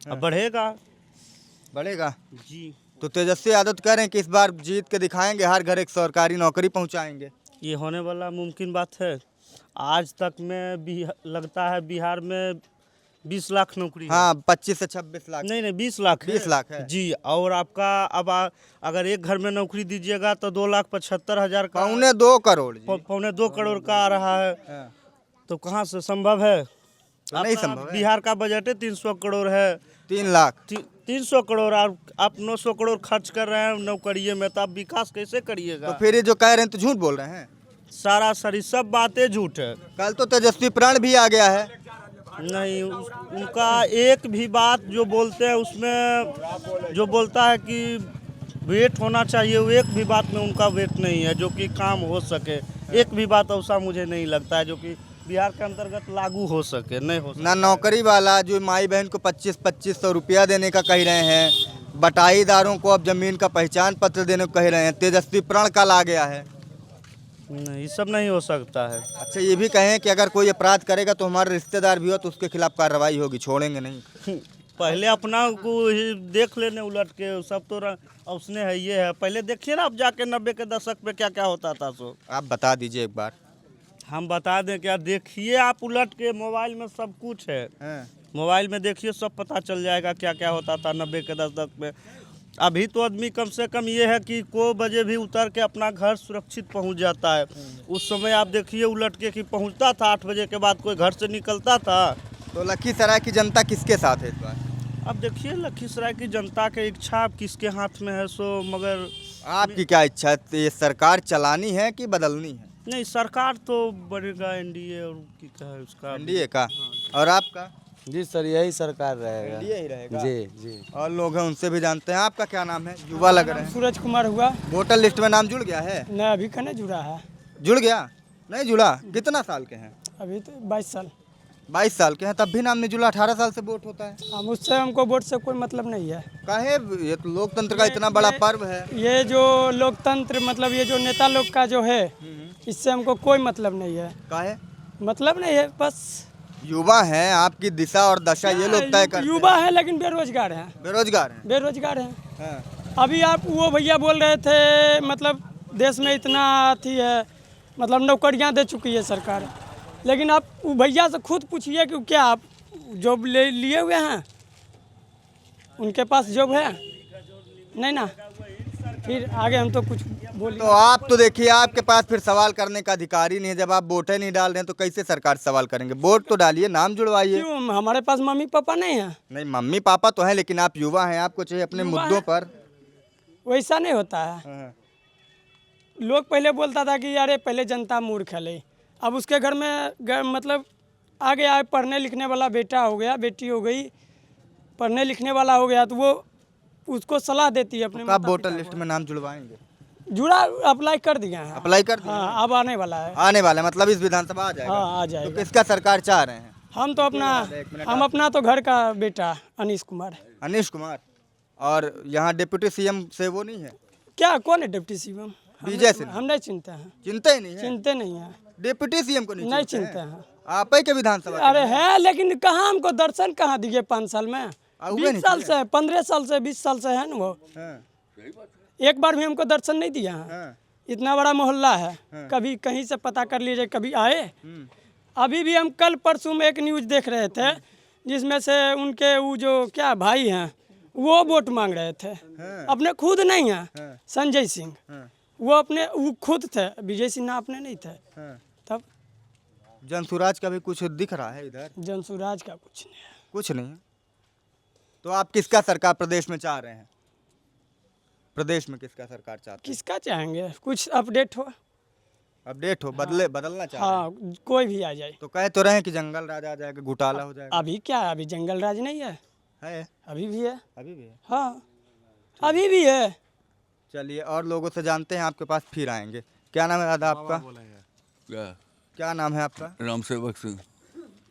अब बढ़ेगा जी। तो तेजस्वी यादव कह रहे हैं कि इस बार जीत के दिखाएंगे, हर घर एक सरकारी नौकरी पहुंचाएंगे। ये होने वाला मुमकिन बात है। आज तक में लगता है बिहार में 20 लाख नौकरी हाँ 25 से 26 लाख नहीं 20 लाख 20 लाख है जी। और आपका अब अगर एक घर में नौकरी दीजिएगा तो 2,75,000 का, 2.25 करोड़ 2.25 करोड़ का आ रहा है। तो कहाँ से संभव है? नहीं संभव है। बिहार का बजट 300 करोड़ है। 3 लाख 300 करोड़ और आप 900 करोड़ खर्च कर रहे हैं नौकरिए में, तो आप विकास कैसे करिएगा? तो फिर ये जो कह रहे हैं तो झूठ बोल रहे हैं। सारा सरी सब बातें झूठ है। कल तो तेजस्वी प्राण भी आ गया है। नहीं, उनका एक भी बात जो बोलते हैं उसमें जो बोलता है कि वेट होना चाहिए, वो एक भी बात में उनका वेट नहीं है जो कि काम हो सके। एक भी बात ऐसा मुझे नहीं लगता है जो कि बिहार के अंतर्गत लागू हो सके, नहीं हो सके। ना नौकरी वाला जो माई बहन को 25-2500 रुपया देने का कह रहे हैं, बटाईदारों को अब जमीन का पहचान पत्र देने को कह रहे हैं, तेजस्वी प्रण कल आ गया है। नहीं, ये सब नहीं हो सकता है। अच्छा, ये भी कहें कि अगर कोई अपराध करेगा तो हमारे रिश्तेदार भी हो तो उसके खिलाफ कार्रवाई होगी, छोड़ेंगे नहीं। पहले अपना को ही देख लेने उलट के, सब तो उसने है ये है। पहले देखिए ना आप जाके 90 के दशक में क्या क्या होता था। सो आप बता दीजिए एक बार। हम बता दें क्या? देखिए आप उलट के, मोबाइल में सब कुछ है। मोबाइल में देखिए, सब पता चल जाएगा क्या क्या होता था 90 के दशक में। अभी तो आदमी कम से कम ये है कि को बजे भी उतर के अपना घर सुरक्षित पहुंच जाता है। उस समय आप देखिए उलट के कि पहुंचता था 8 बजे के बाद कोई घर से निकलता था। तो लखीसराय की जनता किसके साथ है इस बार? अब देखिए लखीसराय की जनता के इच्छा अब किसके हाथ में है। सो मगर आपकी क्या इच्छा है? ये सरकार चलानी है कि बदलनी है? नहीं, सरकार तो बनेगा एनडीए और क्या है उसका, एनडीए का। और आपका? जी सर, यही सरकार रहेगा। एनडीए ही रहेगा। जी जी। और लोग हैं उनसे भी जानते हैं। आपका क्या नाम है? युवा लग रहे हैं। सूरज कुमार हुआ। वोटर लिस्ट में नाम जुड़ गया है? नहीं, अभी का नहीं जुड़ा है। जुड़ गया? नहीं जुड़ा? कितना साल के हैं? अभी तो 22 साल। 22 साल के हैं तब भी नाम नहीं जुड़ा? 18 साल से वोट होता है। हम उससे, हमको वोट से कोई मतलब नहीं है। काहे? ये तो लोकतंत्र का इतना बड़ा पर्व है। ये जो लोकतंत्र मतलब ये जो नेता लोग का जो है, इससे हमको कोई मतलब नहीं है। काहे? मतलब नहीं है, बस युवा हैं, आपकी दिशा और दशा ये लोग तय करते हैं। युवा है लेकिन बेरोजगार हैं। बेरोजगार हैं? बेरोजगार हैं। अभी आप वो भैया बोल रहे थे मतलब देश में इतना अथी है, मतलब नौकरियां दे चुकी है सरकार, लेकिन आप वो भैया से खुद पूछिए कि क्या आप जॉब ले लिए हुए हैं? उनके पास जॉब है नहीं ना। फिर आगे हम तो कुछ बोलिए। तो आप तो देखिए, आपके पास फिर सवाल करने का अधिकार ही नहीं है। जब आप वोटें नहीं डाल रहे हैं तो कैसे सरकार सवाल करेंगे? वोट तो डालिए, नाम जुड़वाइए। क्यों? हमारे पास मम्मी पापा नहीं है। नहीं, मम्मी पापा तो है लेकिन आप युवा हैं, आपको चाहिए अपने मुद्दों पर। वैसा नहीं होता है। लोग पहले बोलता था कि यार पहले जनता मूर्ख है, अब उसके घर में मतलब आ गया पढ़ने लिखने वाला बेटा हो गया, बेटी हो गई, पढ़ने लिखने वाला हो गया, तो वो उसको सलाह देती है अपने। तो आप वोटर लिस्ट में नाम जुड़वाएंगे? जुड़ा, अप्लाई कर दिया है। अप्लाई कर दिया? हाँ, अब आने वाला है। आने वाला है मतलब इस विधानसभा आ जाएगा? हाँ, आ जाएगा। तो किसका सरकार चाह रहे हैं? हम तो अपना तो घर का बेटा अनीश कुमार। अनीश कुमार। और यहाँ डिप्टी सीएम से वो नहीं है क्या? कौन है डिप्टी सीएम? विजय सिंह। हम नहीं चिंता है। चिंता ही नहीं है? चिंते नहीं है। डिप्टी सीएम को नहीं चिंता है। आप ही के विधानसभा? अरे है, लेकिन कहाँ हमको दर्शन कहाँ दिए 5 साल में? 20 साल से, 15 साल से, 20 साल से है ना वो। एक बार भी हमको दर्शन नहीं दिया है। इतना बड़ा मोहल्ला है, कभी कहीं से पता कर लीजिए, कभी आए। अभी भी हम कल परसों में एक न्यूज़ देख रहे थे जिसमें से उनके वो जो क्या भाई हैं वो वोट मांग रहे थे। अपने खुद नहीं है संजय सिंह, वो खुद थे, विजय सिन्हा अपने नहीं थे। तब जनसुराज का भी कुछ दिख रहा है इधर? जनसुराज का कुछ नहीं है। कुछ नहीं है। तो आप किसका सरकार प्रदेश में चाह रहे हैं? प्रदेश में किसका सरकार चाहते हैं? किसका चाहेंगे? कुछ अपडेट हो, अपडेट हो, बदलना चाह रहे हैं? हाँ, कोई भी आ जाए। तो कह तो रहे हैं कि जंगल राज आ जाएगा, घोटाला हो जाएगा। अभी क्या है? अभी जंगल राज नहीं है। अभी भी है। अभी भी है? हाँ, अभी भी है। चलिए और लोगों से जानते हैं, आपके पास फिर आएंगे। क्या नाम है दादा आपका? क्या नाम है आपका? राम सेवक सिंह।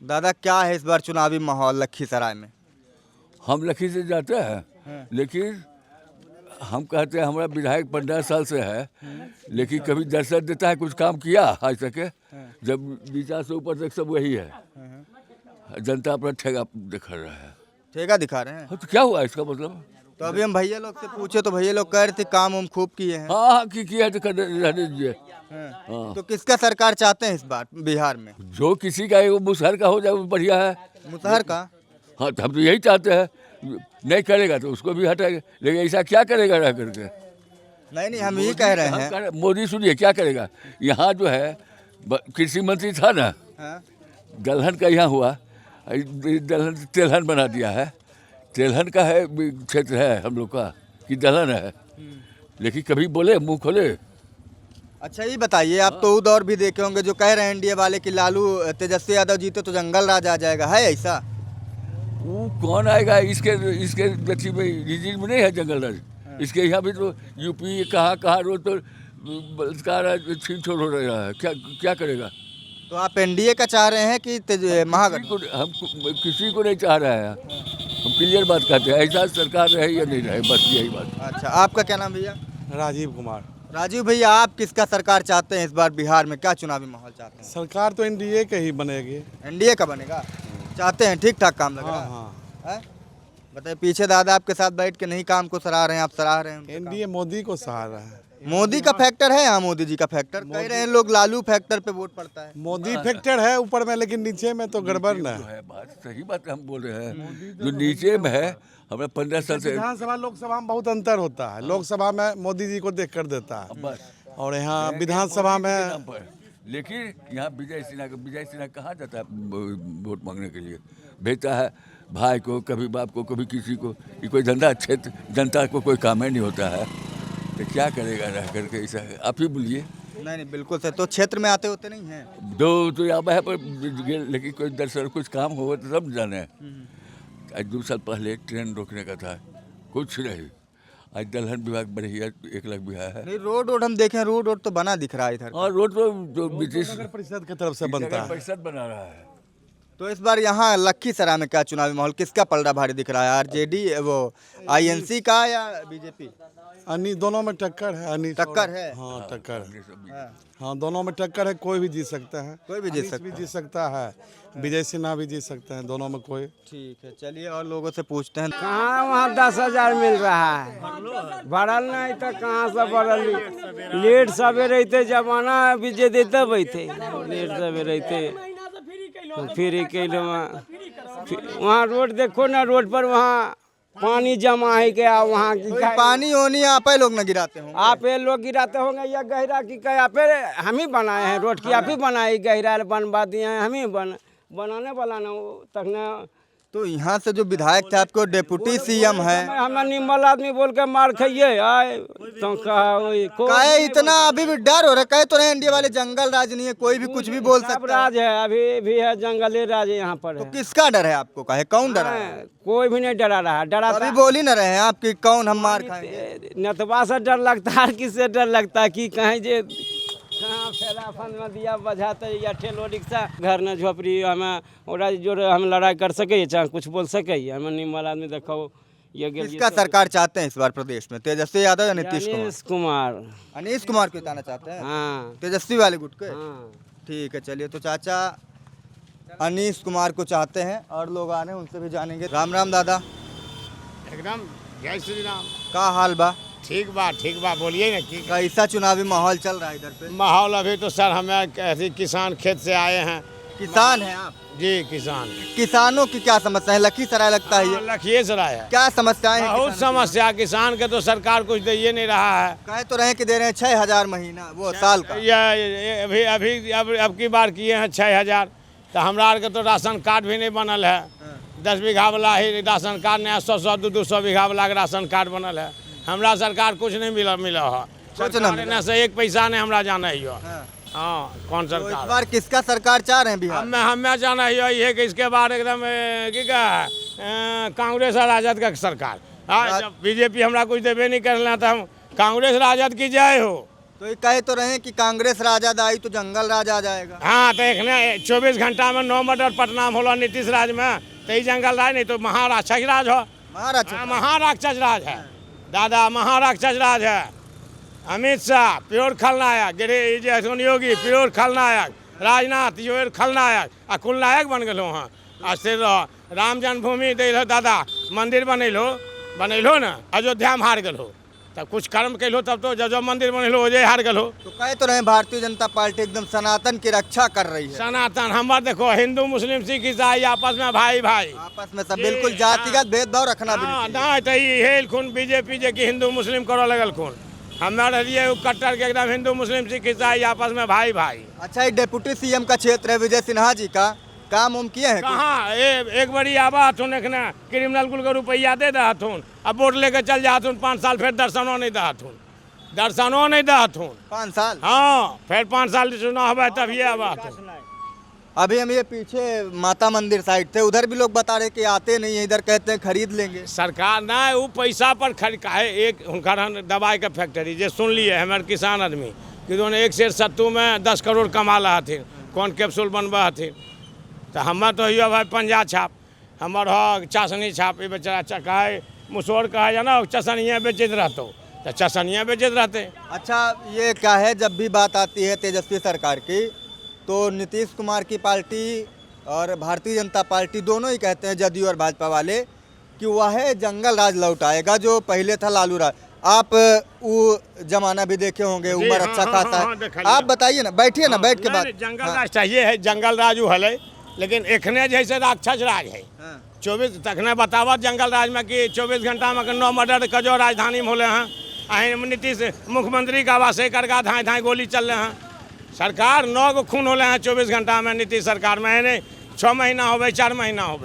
दादा, क्या है इस बार चुनावी माहौल लखीसराय में? हम लखी से जाते हैं, लेकिन हम कहते हैं हमारा विधायक 15 साल से है, लेकिन कभी दर्शन देता है, कुछ काम किया आज तक? जब नीचा से ऊपर तक सब वही है। जनता अपना ठेगा दिखा रहा है। ठेगा दिखा रहे हैं? तो क्या हुआ इसका मतलब? तो अभी हम भैया लोग से पूछे तो भैया लोग कह रहे थे काम हम खूब किए हैं। हाँ, किया तो रहने दीजिए। तो किसका सरकार चाहते हैं इस बार बिहार में? जो किसी का वो मुसहर का हो जाए वो बढ़िया है। मुसहर का? हाँ, तो हम तो यही चाहते हैं। नहीं करेगा तो उसको भी हटाएंगे, लेकिन ऐसा क्या करेगा रह करके? नहीं, हम यही कह रहे हैं। मोदी सुनिए क्या करेगा। यहाँ जो है कृषि मंत्री था ना, दलहन का यहाँ हुआ, दलहन तेलहन बना दिया है। तेलहन का है क्षेत्र है हम लोग का कि दलहन है, लेकिन कभी बोले मुंह खोले। अच्छा ये बताइए, आप तो दौर भी देखे होंगे जो कह रहे हैं एनडीए वाले कि लालू तेजस्वी यादव जीते तो जंगल राज आ जाएगा, है ऐसा? वो कौन आएगा इसके गति में, रीजन में नहीं है जंगल राज। इसके यहाँ भी तो यूपी कहाँ रोज तो बलात्कार छीन छोड़ हो रहा है, क्या करेगा? तो आप एनडीए का चाह रहे हैं कि महागठबंधन? हम किसी को नहीं चाह रहे हैं, हम क्लियर बात करते हैं, ऐसा सरकार रहे या नहीं रहे, बस यही बात। अच्छा, आपका क्या नाम भैया? राजीव कुमार। राजीव भैया, आप किसका सरकार चाहते हैं इस बार बिहार में, क्या चुनावी माहौल चाहते हैं? सरकार तो एनडीए के ही बनेगी। एनडीए का बनेगा चाहते हैं, ठीक ठाक काम लग रहा है? बताइए, पीछे दादा आपके साथ बैठ के नहीं काम को सराह रहे हैं, आप सराह रहे हैं? एनडीए मोदी को सराह रहा है। मोदी का फैक्टर है यहाँ, मोदी जी का फैक्टर कह रहे हैं लोग, लालू फैक्टर पे वोट पड़ता है। मोदी फैक्टर है ऊपर में, लेकिन नीचे में तो गड़बड़ ना है। बात सही बात हम बोल रहे हैं, जो नीचे में है हमें 15 साल से। विधानसभा लोकसभा में बहुत अंतर होता है, लोकसभा में मोदी जी को देख कर देता है और यहाँ विधानसभा में। लेकिन यहाँ विजय सिन्हा कहाँ जाता है वोट मांगने के लिए? भेजता है भाई को, कभी बाप को, कभी किसी को। ये कोई धंधा क्षेत्र जनता को कोई काम ही नहीं होता है, तो क्या करेगा रह करके ऐसा? आप ही बोलिए। नहीं बिल्कुल सर, तो क्षेत्र में आते होते नहीं हैं दो तो यहाँ है पर, लेकिन कोई दरअसल कुछ काम हो तो सब जाने। आज 2 साल पहले ट्रेन रोकने का था, कुछ नहीं। आज दलहन विभाग बढ़िया 1 लाख भी है। नहीं, रोड हम देखें, रोड तो बना दिख रहा है इधर। और रोड तो जो ब्रिटिश नगर परिषद की तरफ से बनता है, परिषद बना रहा है। तो इस बार यहाँ लखीसराय में क्या चुनावी माहौल, किसका पलड़ा भारी दिख रहा है? आरजेडी, वो आईएनसी का या बीजेपी? दोनों में टक्कर है। टक्कर है? हाँ टक्कर है, हाँ दोनों में टक्कर है। कोई भी जीत सकता है, कोई भी जीत सकता है, विजय सिन्हा भी जीत सकते हैं, दोनों में कोई। ठीक है, चलिए और लोगों से पूछते हैं। कहाँ वहाँ 10,000 मिल रहा है, बढ़ल नहीं तो कहाँ से बढ़ल? लेट सवेरे रहते जमाना विजय देते बैठे, लेट सवेरे रहते फ्री कैलो। वहाँ रोड देखो ना, रोड पर वहाँ पानी जमा है क्या? वहाँ की पानी होनी आप लोग न गिराते होंगे? आप लोग गिराते होंगे या गहरा की क्या? फिर हम ही बनाए हैं रोड की, आप ही बनाए, गहरा बनवा दिए हैं, हम ही बनाने वाला ना तक न। तो यहाँ से जो विधायक थे आपको डिप्टी सीएम है, हमारा निम्बल आदमी बोल के मार खाइए आए तो कहा इतना अभी भी डर हो रहा है? कहे तो रहे एनडीए वाले जंगल राज नहीं है, कोई भी कुछ भी बोल सकता राज है, अभी भी है जंगली राज यहाँ पर। तो किसका डर है आपको? कहे कौन डरा है? कोई भी नहीं डरा रहा, डरा अभी बोल ही न रहे हैं आपकी कौन हम मार खाएंगे? नतबा से डर लगता है, किससे डर लगता है कि कहीं जे कहाँ फैला फंद में दिया बजाते या ठेलो रिक्शा घर न झोपड़ी हमें ओरा जो हम लड़ाई कर सके, चाहे कुछ बोल सके। हमें निम्बल आदमी देखो ये किसका सरकार चाहते हैं इस बार प्रदेश में? तेजस्वी यादव या नीतीश कुमार? अनीश कुमार को जिताना चाहते हैं? हाँ। तेजस्वी वाले गुट के? ठीक है, चलिए तो चाचा अनीश कुमार को चाहते हैं और लोग आ रहे हैं, उनसे भी जानेंगे। राम राम दादा। एकदम जय श्री राम। का हाल बा? ठीक बा बोलिए ना। कि कैसा चुनावी माहौल चल रहा है इधर पे? माहौल अभी तो सर हमें ऐसे किसान खेत से आए हैं। किसान हैं आप? जी किसान। किसानों की क्या समस्या है? लखीसराय लगता है ये? लखीसराय है। क्या समस्याएं हैं? बहुत समस्या, किसान के तो सरकार कुछ दे ये नहीं रहा है। कहे तो रहे कि दे रहे हैं 6,000 महीना, वो साल का। अब की बार किए हैं 6,000, तो हमरा के तो राशन कार्ड भी नहीं बनल है। 10 बीघा वाला ही राशन कार्ड नहीं, 100 200 बीघा वाला राशन कार्ड बनल है। हमरा सरकार कुछ नहीं मिला है, सरकार से 1 पैसा नहीं हमरा जाना है। हाँ, कौन सरकार? तो इस बार किसका सरकार चाह रहे हैं बिहार? हमें जाना है कि इसके बाद एकदम कांग्रेस और राजद का सरकार। जब बीजेपी हमरा कुछ देवे नहीं कर रहा था, हम कांग्रेस राजद की जय हो। तो ये कहे तो रहे कि कांग्रेस राजद आई तो जंगल राज आ जाएगा। हाँ, तो 24 घंटा में 9 मर्डर पटना में होला नीतीश राज में, तो ये जंगल राज नहीं तो महाराक्षस राज हो। महाराक्षस राज है दादा, महाराक्षस राज है। अमित शाह प्योर खलनायक, योगी प्योर खलनायक, राजनाथ प्योर खलनायक आ कुलनायक बन गलो। हाँ स्थिर रहो। राम जन्मभूमि दे दादा, मंदिर बनैलो ना, अयोध्या में हार गलो, तब कुछ कर्म कैलो, तब तो जो मंदिर बनैलो ओजे हार गलो। तो कहे तो रहे भारतीय जनता पार्टी एकदम सनातन की रक्षा कर रही है। सनातन हमार देखो, हिंदू मुस्लिम सिख ईसाई आपस में भाई आपस में सब बिल्कुल जातिगत भेदभाव रखना भी नहीं। तो हेल खून बीजेपी जे की हिंदू मुस्लिम करो लगल खून, हमारे लिए कट्टर के एकदम हिंदू मुस्लिम सिख ईसाई आपस में भाई। अच्छा, ये डिप्टी सीएम का क्षेत्र है विजय सिन्हा जी का, काम उम किए हैं? कहाँ एक बड़ी आवा हथुन एखने क्रिमिनल कुल के रुपया दे हथुन, अब वोट लेके चल जा हथुन 5 साल, फिर दर्शनों नहीं दा हथुन, दर्शनों नहीं दा हथुन 5 साल। हाँ, फिर 5 साल चुनाव है तब ये आवा। अभी हम ये पीछे माता मंदिर साइड थे, उधर भी लोग बता रहे कि आते नहीं है, इधर कहते हैं खरीद लेंगे। सरकार ना वो पैसा पर खरीद है। एक उनका दवाई का फैक्ट्री जे सुन लिए हमारे किसान आदमी कि दोनों 1 शेर सत्तू में 10 करोड़ कमा रहा थे, कौन कैप्सूल बनवा थे। तो हम तो ये भाई पंजा छाप हमार हो चाशनी छाप, ये बेचारा चका है मुसोर कहा है ना, चसनिया बेचत रहते तो चसनिया बेचत रहते। अच्छा ये क्या है, जब भी बात आती है तेजस्वी सरकार की तो नीतीश कुमार की पार्टी और भारतीय जनता पार्टी दोनों ही कहते हैं, जदयू और भाजपा वाले, कि वह जंगल राज लौट आएगा जो पहले था लालू राज। आप वो जमाना भी देखे होंगे, उम्र अच्छा खासा है। आप बताइए ना, बैठिए ना, बैठ के बात। जंगल राज चाहिए है, जंगल राज हल, लेकिन एखने जैसे राक्षस राज है। 24 तखने बतावा जंगल राज में कि 24 घंटा में 9 मर्डर का जो राजधानी में होले हैं। नीतीश मुख्यमंत्री का आवास कर धाए धाए गोली चल रहे हैं। सरकार 9 को खून होले हैं 24 घंटा में नीतीश सरकार में, नहीं 6 महीना हो 4 महीना हो।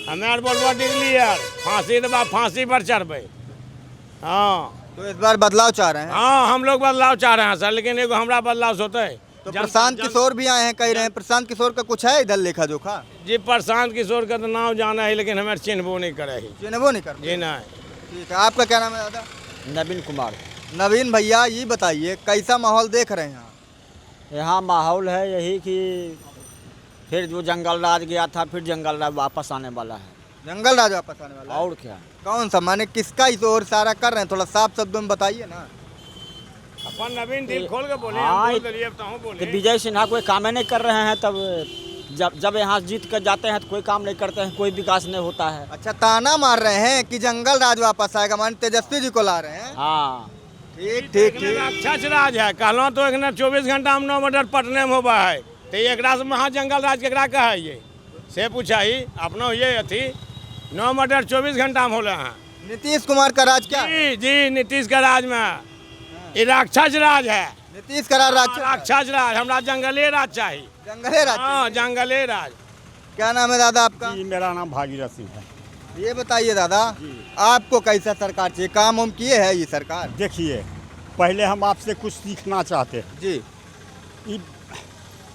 हमें बोलबो डिगली यार फांसी दबा, फांसी पर चढ़बे। हाँ, तो इस बार बदलाव चाह रहे हैं? हाँ, हम लोग बदलाव चाह रहे हैं सर, लेकिन एगो हमारा बदलाव होता है। तो प्रशांत किशोर भी आए हैं, कह रहे हैं प्रशांत किशोर का कुछ है इधर लेखा जोखा? जी, प्रशांत किशोर का तो नाम जाना है, लेकिन हमें चिन्हबो नहीं करे। चिन्हबो नहीं कर जी नहीं। ठीक है, आपका क्या नाम है दादा? नवीन कुमार। नवीन भैया, ये बताइए कैसा माहौल देख रहे हैं? यहाँ माहौल है यही कि फिर जो जंगल राज गया था, फिर जंगल राज वापस आने वाला है। जंगल राज वापस आने वाला है? और क्या? कौन सा, माने किसका इशोर सारा कर रहे हैं? थोड़ा साफ शब्दों में बताइए ना। अपन नवीन दिल खोल के बोले। हाँ, बोले विजय सिन्हा कोई काम नहीं कर रहे हैं, तब जब यहाँ जीत कर जाते हैं तो कोई काम नहीं करते हैं, कोई विकास नहीं होता है। अच्छा, ताना मार रहे हैं कि जंगल राज वापस आएगा, माने तेजस्वी जी को ला रहे हैं? हाँ, ठीक ठीक ठीक। अच्छा राज है, कहलो तो एक 24 घंटा में 9 मर्डर पटने में होबा है, तो एक महा जंगल राज केकरा कहा है ये से पूछा ही अपनो ये अथी 9 मर्डर 24 घंटा में होले हैं। नीतीश कुमार का राज क्या? जी, नीतीश का राज में ये राक्षस राज है। नीतीश का राज राक्षस राज, हमारा जंगले राज चाहिए। जंगले राज? हाँ, जंगले राज। क्या नाम है दादा आपका? जी, मेरा नाम भागीरथ सिंह है। ये बताइए दादा, आपको कैसा सरकार चाहिए? काम उम किए है ये सरकार? देखिए, पहले हम आपसे कुछ सीखना चाहते हैं जी।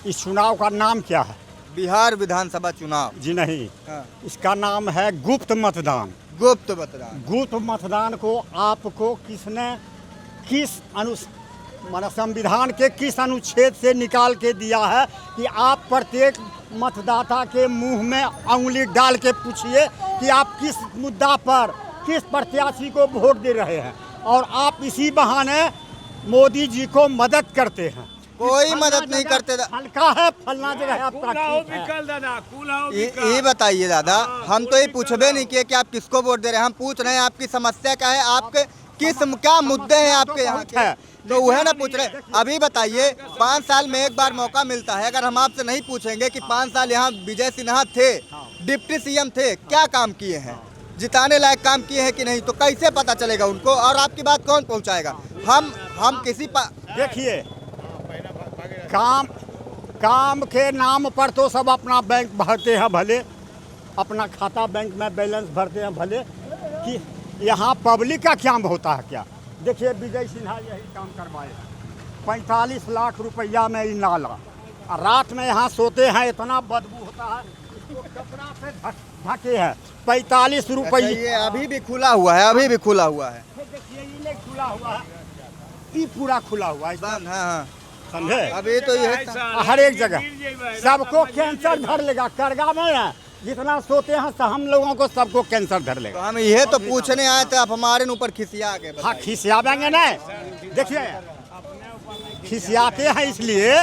इस चुनाव का नाम क्या है? बिहार विधानसभा चुनाव? जी नहीं। हाँ। इसका नाम है गुप्त मतदान। गुप्त मतदान? गुप्त मतदान को आपको किसने किस संविधान के किस अनुच्छेद से निकाल के दिया है कि आप प्रत्येक मतदाता के मुंह में उंगली डाल के पूछिए कि आप किस मुद्दा पर किस प्रत्याशी को वोट दे रहे हैं, और आप इसी बहाने मोदी जी को मदद करते हैं। कोई मदद नहीं करते। हल्का है, फलना जगह आपका ये बताइए दादा, हम तो ये पूछबे नहीं किए कि आप किसको वोट दे रहे हैं, हम पूछ रहे हैं आपकी समस्या क्या है, आपके क्या मुद्दे हैं आपके यहाँ के, तो वह ना पूछ रहे। अभी बताइए, 5 साल में एक बार मौका मिलता है, अगर हम आपसे नहीं पूछेंगे कि 5 साल यहाँ विजय सिन्हा थे, डिप्टी सीएम थे, क्या काम किए हैं, जिताने लायक काम किए हैं कि नहीं, तो कैसे पता चलेगा उनको? और आपकी बात कौन पहुँचाएगा? हम किसी देखिए, काम के नाम पर तो सब अपना बैंक भरते हैं भले, अपना खाता बैंक में बैलेंस भरते हैं भले, कि यहाँ पब्लिक का क्या होता है क्या? देखिए, विजय सिन्हा यही काम करवाए, 45 लाख रुपया में ये नाला, और रात में यहाँ सोते हैं, इतना बदबू होता है, इसको कपड़ा से ढके हैं। 45 रुपये। ये अभी भी खुला हुआ है? अभी भी खुला हुआ है? देखिए, ये नहीं खुला हुआ है, ये पूरा खुला हुआ है। हाँ, समझे? अभी तो ये हर एक जगह सबको कैंसर धर लेगा। करगा में जितना सोते हैं हम लोगों को सबको कैंसर धर लेगा। तो हम ये तो पूछने आए थे, आप हमारे ऊपर खिसिया गए। हाँ, खिसियाएंगे ना। देखिए, खिसियाते हैं इसलिए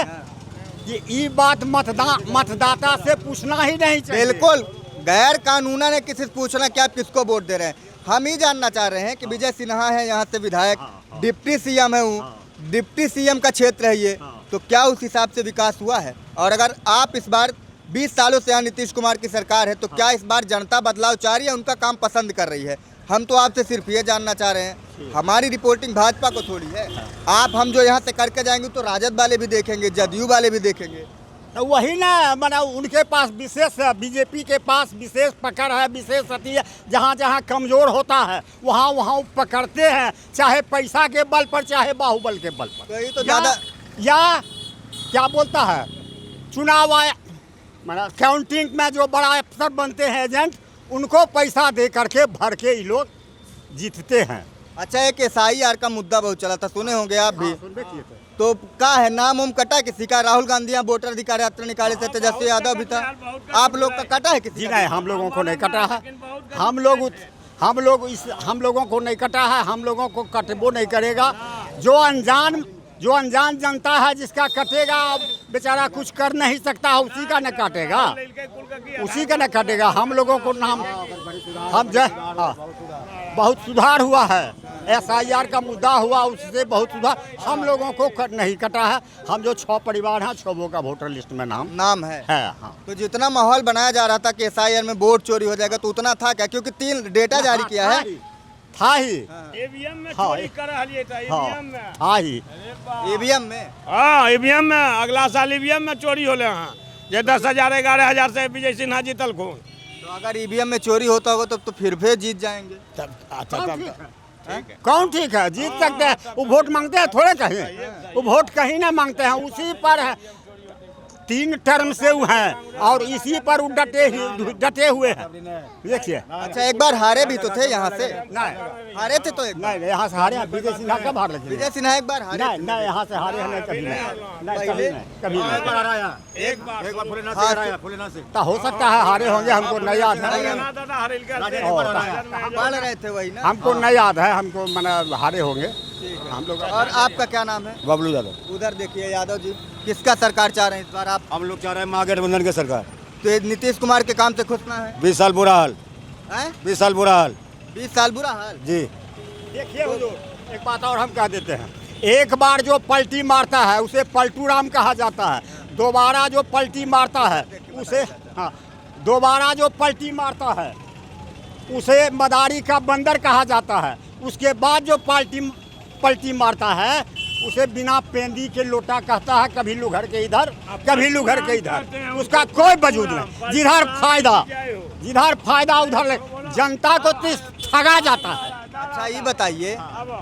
कि ये बात मतदाता से पूछना ही नहीं चाहिए। बिल्कुल गैर कानूना ने किसी से पूछना कि आप किसको वोट दे रहे हैं। हम ही जानना चाह रहे हैं कि विजय सिन्हा है यहाँ से विधायक, डिप्टी सीएम है, डिप्टी सीएम का क्षेत्र है ये, तो क्या उस हिसाब से विकास हुआ है? और अगर आप इस बार 20 सालों से यहाँ नीतीश कुमार की सरकार है, तो क्या इस बार जनता बदलाव चाह रही है, उनका काम पसंद कर रही है? हम तो आपसे सिर्फ ये जानना चाह रहे हैं। हमारी रिपोर्टिंग भाजपा को थोड़ी है। हम जो यहाँ से करके जाएंगे तो राजद वाले भी देखेंगे, जदयू वाले भी देखेंगे, तो वही ना, माना उनके पास विशेष, बीजेपी के पास विशेष पकड़ है, विशेष अति है। जहाँ जहाँ कमज़ोर होता है वहाँ वहाँ पकड़ते हैं, चाहे पैसा के बल पर चाहे बाहुबल के बल पर। तो ज़्यादा या क्या बोलता है, चुनाव आया माना काउंटिंग में जो बड़ा अफसर बनते हैं एजेंट, उनको पैसा दे करके भर के ये लोग जीतते हैं। अच्छा, एक SIR का मुद्दा बहुत चला था, सुने होंगे आप भी। तो क्या है, नाम उम कटा किसी का? राहुल गांधी यहाँ वोटर अधिकार यात्रा निकाले थे, तेजस्वी यादव भी था, आप लोग का कटा है किसी? नहीं, हम लोगों को नहीं कटा है। हम लोगों को नहीं कटा है, हम लोगों को कटबो नहीं करेगा। जो अनजान जनता है जिसका कटेगा, बेचारा कुछ कर नहीं सकता, उसी का न काटेगा, उसी का न काटेगा। हम लोगों को नाम बहुत सुधार हुआ है, SIR का मुद्दा हुआ, उससे बहुत सुधार। हम लोगों को नहीं कटा है। हम जो 6 परिवार हैं, 6 का वोटर लिस्ट में नाम है। हाँ। तो जितना माहौल बनाया जा रहा था कि SIR में वोट चोरी हो जाएगा, तो उतना था क्या? क्योंकि 3 डेटा जारी किया है, था ही EVM में चोरी कर रही था, EVM में। हाँ ही EVM में, हाँ EVM में, अगला साल EVM में चोरी हो ले। हाँ, ये 10,000 11,000 से विजय सिन्हा जीतल खून। तो अगर EVM में चोरी होता होगा तो फिर जीत जाएंगे। कौन ठीक है, जीत सकते हैं। वो वोट मांगते हैं थोड़े कहीं, वो वोट कहीं ना मांगते हैं, उसी पर है। 3 टर्म से वो हैं और इसी पर वो डटे हुए हैं। देखिए, अच्छा, एक बार हारे भी तो थे यहाँ से? नहीं हारे थे तो नहीं, यहाँ से हारे। विजय सिन्हा कब हार लगे? विजय सिन्हा एक बार हारे? नहीं, यहाँ से हारे हैं कभी नहीं, कभी नहीं। तो हो सकता है हारे होंगे, हमको नहीं याद है। बढ़ रहे थे वही ना, हमको नहीं याद है, हमको मैंने हारे होंगे हम लोग। और आपका क्या नाम है? बबलू यादव। उधर देखिए यादव जी, किसका सरकार चाह रहे हैं इस बार आप? हम लोग चाह रहे हैं महागठबंधन की सरकार। तो ये नीतीश कुमार के काम से खुश ना है? 20 साल बुरा हाल, 20 साल बुरा हाल, 20 साल बुरा हाल जी। देखिए हुजूर, एक बात और हम कह देते हैं, एक बार जो पलटी मारता है उसे पलटू राम कहा जाता है। दोबारा जो पलटी मारता है उसे दोबारा जो पलटी मारता है उसे मदारी का बंदर कहा जाता है। उसके बाद जो पलटी मारता है उसे बिना पेंदी के लोटा कहता है। कभी लुघर के इधर, कभी लुघर के इधर, उसका कोई वजूद नहीं। जिधर फायदा उधर जनता को ठगा जाता है। अच्छा, ये बताइए,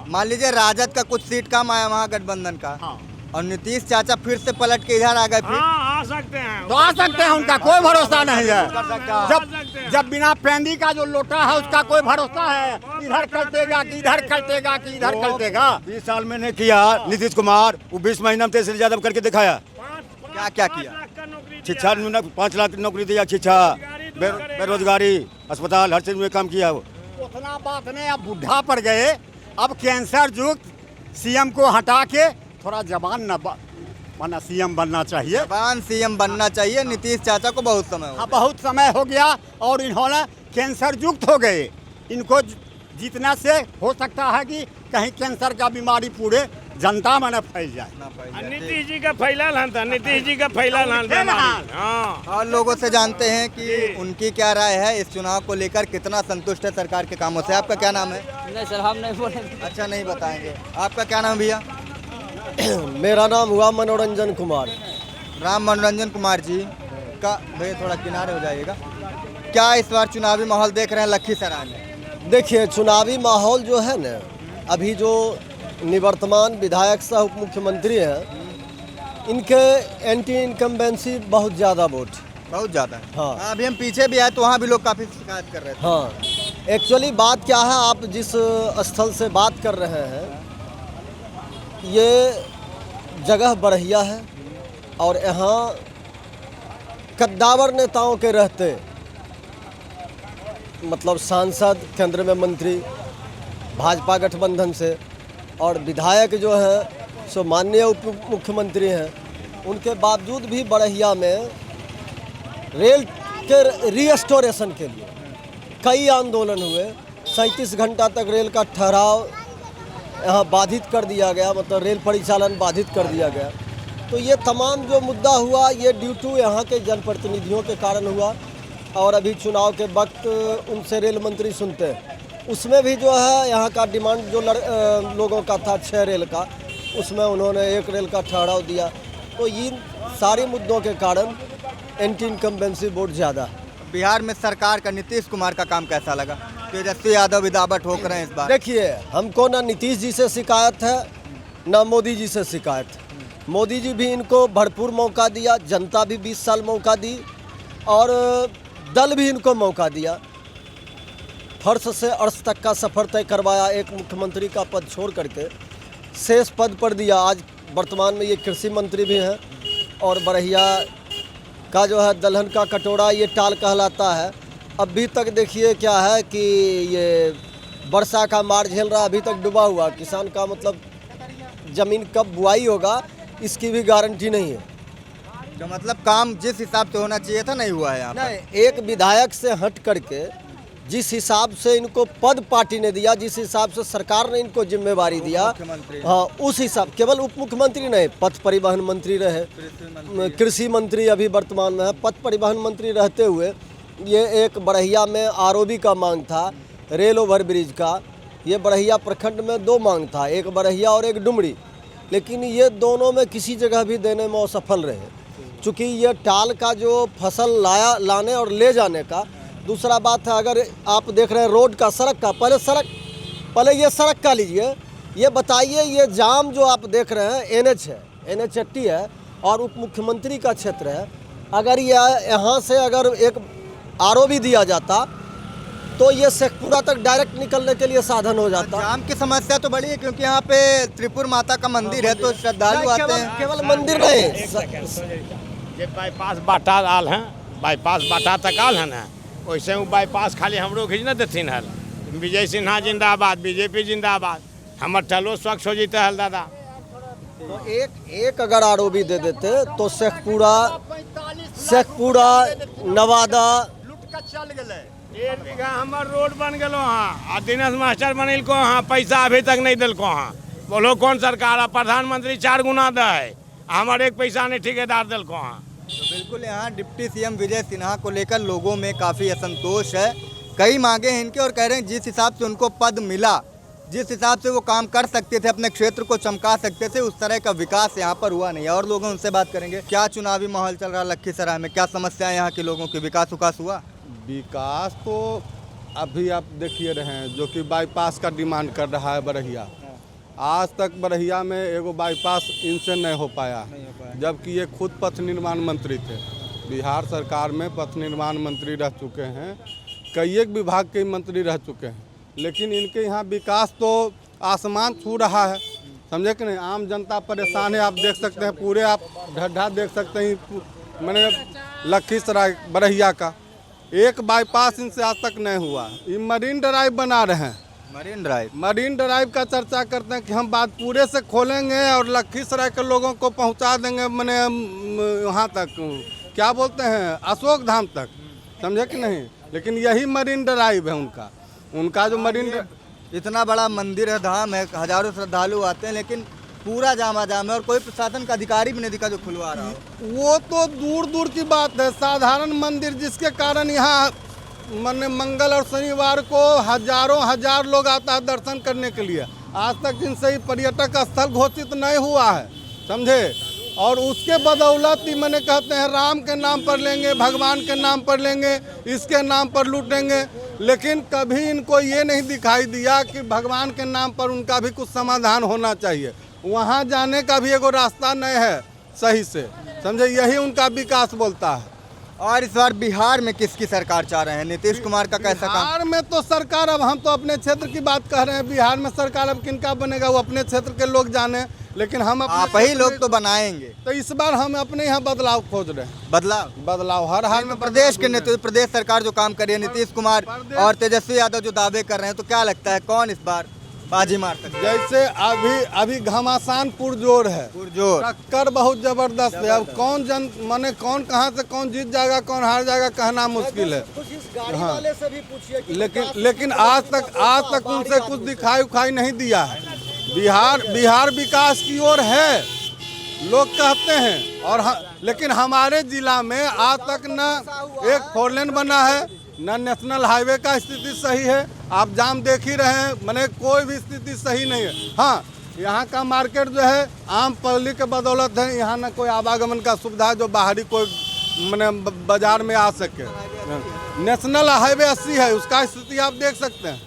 मान लीजिए राजद का कुछ सीट कम आया महागठबंधन का, और नीतीश चाचा फिर से पलट के इधर आ गए, फिर आ सकते हैं, तो आ सकते हैं। उनका कोई भरोसा नहीं है। जब बिना पेंदी का जो लोटा है उसका कोई भरोसा है? इधर कलटेगा कि इधर कलटेगा कि इधर कलटेगा। 20 साल में ने किया नीतीश कुमार, वो 20 महीना में 23 ज्यादा करके दिखाया। क्या किया? शिक्षा में 5 लाख नौकरी दिया, शिक्षा, बेरोजगारी, अस्पताल, हर चीज में काम किया। वो उतना बात नहीं, अब बुढ़ा पड़ गए, अब कैंसर युक्त CM को हटा के थोड़ा जवान माना CM बनना चाहिए। जवान CM बनना चाहिए। नीतीश चाचा को बहुत समय हो गया। बहुत समय हो गया और इन्होंने कैंसर युक्त हो गए। इनको जीतने से हो सकता है कि कहीं कैंसर का बीमारी पूरे जनता में न फैल जाए। नीतीश जी का फैला था, नीतीश जी का फैला और लोगों से जानते हैं कि उनकी क्या राय है इस चुनाव को लेकर, कितना संतुष्ट है सरकार के कामों से। आपका क्या नाम है? नहीं सर, हम नहीं बोलेंगे। अच्छा, नहीं बताएंगे। आपका क्या नाम भैया? मेरा नाम हुआ मनोरंजन कुमार। राम मनोरंजन कुमार जी का, भैया थोड़ा किनारे हो जाइएगा। क्या इस बार चुनावी माहौल देख रहे हैं लखीसराय में? देखिए, चुनावी माहौल जो है ना, अभी जो निवर्तमान विधायक सह उप मुख्यमंत्री हैं, इनके एंटी इनकम्बेंसी बहुत ज़्यादा वोट, बहुत ज़्यादा है। हाँ, अभी हम पीछे भी आए तो वहाँ भी लोग काफ़ी शिकायत कर रहे थे। हाँ, एक्चुअली बात क्या है, आप जिस स्थल से बात कर रहे हैं ये जगह बढ़िया है और यहाँ कद्दावर नेताओं के रहते, मतलब सांसद, केंद्र में मंत्री, भाजपा गठबंधन से, और विधायक जो हैं सो माननीय उप मुख्यमंत्री हैं, उनके बावजूद भी बढ़िया में रेल के रीस्टोरेशन के लिए कई आंदोलन हुए। 37 घंटा तक रेल का ठहराव यहाँ बाधित कर दिया गया, मतलब रेल परिचालन बाधित कर दिया गया। तो ये तमाम जो मुद्दा हुआ, ये ड्यू टू यहाँ के जनप्रतिनिधियों के कारण हुआ। और अभी चुनाव के वक्त उनसे रेल मंत्री सुनते हैं, उसमें भी जो है यहाँ का डिमांड जो लोगों का था 6 रेल का, उसमें उन्होंने 1 रेल का ठहराव दिया। तो सारे मुद्दों के कारण एंटी इनकम्बेंसी वोट ज़्यादा। बिहार में सरकार का नीतीश कुमार का काम कैसा लगा? तेजस्वी यादव विदावट हो रहे हैं इस बार। देखिए, हमको ना नीतीश जी से शिकायत है ना मोदी जी से शिकायत है। मोदी जी भी इनको भरपूर मौका दिया, जनता भी 20 साल मौका दी और दल भी इनको मौका दिया। फर्श से अर्श तक का सफ़र तय करवाया, एक मुख्यमंत्री का पद छोड़ करके शेष पद पर दिया। आज वर्तमान में ये कृषि मंत्री भी हैं और बरहिया का जो है दलहन का कटोरा ये टाल कहलाता है। अभी तक देखिए क्या है कि ये वर्षा का मार झेल रहा, अभी तक डूबा हुआ। किसान का मतलब ज़मीन कब बुआई होगा इसकी भी गारंटी नहीं है। तो मतलब काम जिस हिसाब से होना चाहिए था नहीं हुआ है यहाँ पर। नहीं, एक विधायक से हट करके जिस हिसाब से इनको पद पार्टी ने दिया, जिस हिसाब से सरकार ने इनको जिम्मेवारी दिया, हाँ उस हिसाब, केवल उप मुख्यमंत्री नहीं, पथ परिवहन मंत्री रहे, कृषि मंत्री अभी वर्तमान में है, पथ परिवहन मंत्री रहते हुए ये एक बरहिया में आरओबी का मांग था, रेल ओवर ब्रिज का। ये बरहिया प्रखंड में 2 मांग था, एक बरहिया और एक डुमरी, लेकिन ये दोनों में किसी जगह भी देने में असफल रहे। चूँकि ये टाल का जो फसल लाने और ले जाने का, दूसरा बात है अगर आप देख रहे हैं रोड का, सड़क का, पहले ये सड़क का लीजिए, ये बताइए ये जाम जो आप देख रहे हैं NH है, NH80 है और उप मुख्यमंत्री का क्षेत्र है। अगर ये यहाँ से अगर एक ROB दिया जाता तो ये शेखपुरा तक डायरेक्ट निकलने के लिए साधन हो जाता। जाम की समस्या तो बड़ी है क्योंकि यहाँ पे त्रिपुर माता का मंदिर है तो श्रद्धालु आते हैं। केवल मंदिर नहीं, ये बाईपास बाटा आल हैं, बाईपास बाटा तक आल है ना, वैसे वो बाईपास खाली हमरो खींच न देथिन हल। विजय सिन्हा जिंदाबाद, बीजेपी जिंदाबाद, हमर टलो स्वच्छ हो जीते हल दादा। तो एक अगर ROB दे देते तो शेखपुरा नवादा चल गए। 1 बीघा हमर रोड बन गलो हाँ, आ दिनेश मास्टर बनिलको हाँ, पैसा अभी तक नहीं दिलको हाँ। बोलो कौन सरकार? प्रधानमंत्री 4 गुना दे, हमारे 1 पैसा नहीं ठेकेदार दिलको हाँ। तो बिल्कुल यहाँ डिप्टी सीएम विजय सिन्हा को लेकर लोगों में काफ़ी असंतोष है। कई मांगे हैं इनके और कह रहे हैं जिस हिसाब से उनको पद मिला, जिस हिसाब से वो काम कर सकते थे, अपने क्षेत्र को चमका सकते थे, उस तरह का विकास यहाँ पर हुआ नहीं। और लोगों उनसे बात करेंगे। क्या चुनावी माहौल चल रहा है लखीसराय में? क्या समस्या है यहाँ के लोगों की? विकास हुआ? विकास तो अभी आप देखिए रहे हैं, जो कि बाईपास का डिमांड कर रहा है बरहिया। आज तक बरहिया में एगो बाईपास इनसे नहीं हो पाया, जबकि ये खुद पथ निर्माण मंत्री थे। बिहार सरकार में पथ निर्माण मंत्री रह चुके हैं, कई एक विभाग के मंत्री रह चुके हैं, लेकिन इनके यहाँ विकास तो आसमान छू रहा है, समझे कि नहीं। आम जनता परेशान है, आप देख सकते हैं, पूरे आप ढड्ढा देख सकते हैं, मैंने लखीसराय बरहिया का एक बाईपास इनसे आज तक नहीं हुआ। ये मरीन ड्राइव बना रहे हैं, मरीन ड्राइव का चर्चा करते हैं कि हम बात पूरे से खोलेंगे और लखीसराय के लोगों को पहुंचा देंगे, मैंने वहाँ तक क्या बोलते हैं अशोक धाम तक, समझे कि नहीं। लेकिन यही मरीन ड्राइव है उनका जो मरीन, इतना बड़ा मंदिर है, धाम है, हजारों श्रद्धालु आते हैं, लेकिन पूरा जाम है और कोई प्रशासन का अधिकारी भी नहीं दिखा जो खुलवा रहा हो। वो तो दूर दूर की बात है। साधारण मंदिर जिसके कारण यहाँ मंगल और शनिवार को हजार लोग आता है दर्शन करने के लिए, आज तक इनसे ही पर्यटक स्थल घोषित नहीं हुआ है, समझे। और उसके बदौलत ही मैंने कहते हैं राम के नाम पर लेंगे, भगवान के नाम पर लेंगे, इसके नाम पर लूटेंगे, लेकिन कभी इनको ये नहीं दिखाई दिया कि भगवान के नाम पर उनका भी कुछ समाधान होना चाहिए। वहाँ जाने का भी एगो रास्ता नहीं है सही से, समझे। यही उनका विकास बोलता है। और इस बार बिहार में किसकी सरकार चाह रहे हैं? नीतीश कुमार का कैसा काम? बिहार में तो सरकार, अब हम तो अपने क्षेत्र की बात कर रहे हैं, बिहार में सरकार अब किनका बनेगा वो अपने क्षेत्र के लोग जाने, लेकिन हम आप ही लोग तो बनाएंगे। तो इस बार हम अपने यहाँ बदलाव खोज रहे हैं। बदलाव हर हाल में। प्रदेश के नेतृत्व, प्रदेश सरकार जो काम कर रही है, नीतीश कुमार और तेजस्वी यादव जो दावे कर रहे हैं, तो क्या लगता है कौन इस बार बाजी मार सकते हैं? जैसे अभी घमासान पुरजोर है, टक्कर बहुत जबरदस्त है। अब कौन माने कौन कहाँ से कौन जीत जाएगा, कौन हार जाएगा, कहना मुश्किल है। हाँ, लेकिन आज तक उनसे कुछ दिखाई उखाई नहीं दिया है। बिहार विकास की ओर है लोग कहते हैं, और लेकिन हमारे जिला में आज तक न एक 4 लेन बना है, न नेशनल हाईवे का स्थिति सही है। आप जाम देख ही रहे हैं, मैंने कोई भी स्थिति सही नहीं है। हाँ, यहाँ का मार्केट जो है आम पब्लिक के बदौलत है। यहाँ ना कोई आवागमन का सुविधा जो बाहरी कोई मैंने बाजार में आ सके। नेशनल हाईवे 80 है, उसका स्थिति आप देख सकते हैं।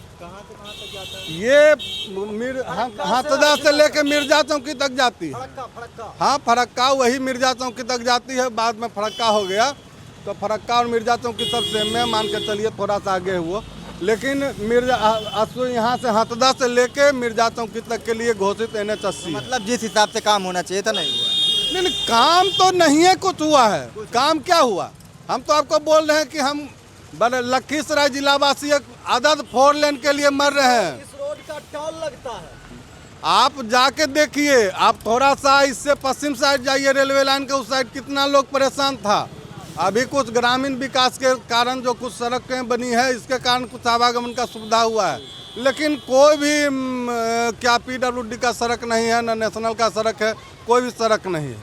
ये हाथदा से लेके मिर्जा चौकी तक जाती है। हाँ, फरक्का वही मिर्जा चौकी तक जाती है, बाद में फरक्का हो गया। तो फरक्का और मिर्जा चौकी सब सेम में, मान के चलिए थोड़ा सा आगे हुआ। लेकिन मिर्जा यहाँ से हाथदा से लेके मिर्जा चौकी तक के लिए घोषित NH 80। मतलब जिस हिसाब से काम होना चाहिए था नहीं हुआ। नहीं, काम तो नहीं है, कुछ हुआ है। काम क्या हुआ? हम तो आपको बोल रहे हैं कि हम बड़े लखीसराय जिला वासी आदत 4 लेन के लिए मर रहे हैं। इस रोड का टोल लगता है। आप जाके देखिए, आप थोड़ा सा इससे पश्चिम साइड जाइए, रेलवे लाइन के उस साइड कितना लोग परेशान था। अभी कुछ ग्रामीण विकास के कारण जो कुछ सड़कें बनी है, इसके कारण कुछ आवागमन का सुविधा हुआ है। लेकिन कोई भी क्या PWD का सड़क नहीं है, न नेशनल का सड़क है, कोई भी सड़क नहीं है।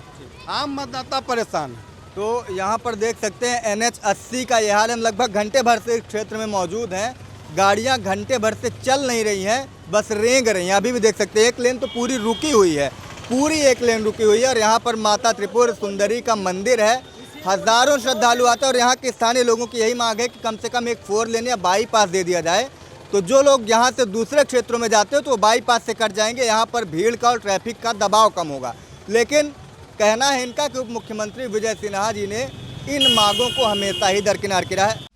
आम मतदाता परेशान है। तो यहाँ पर देख सकते हैं NH 80 का ये हाल है। हम लगभग घंटे भर से इस क्षेत्र में मौजूद हैं। गाड़ियाँ घंटे भर से चल नहीं रही हैं, बस रेंग रही हैं। अभी भी देख सकते हैं एक लेन तो पूरी रुकी हुई है, पूरी एक लेन रुकी हुई है। और यहाँ पर माता त्रिपुर सुंदरी का मंदिर है। हज़ारों श्रद्धालु आते हैं और यहाँ के स्थानीय लोगों की यही मांग है कि कम से कम एक 4 लेन या बाईपास दे दिया जाए। तो जो लोग यहाँ से दूसरे क्षेत्रों में जाते हो तो वो बाईपास से कट जाएंगे। यहाँ पर भीड़ का और ट्रैफिक का दबाव कम होगा। लेकिन कहना है इनका कि उप मुख्यमंत्री विजय सिन्हा जी ने इन मांगों को हमेशा ही दरकिनार किया है।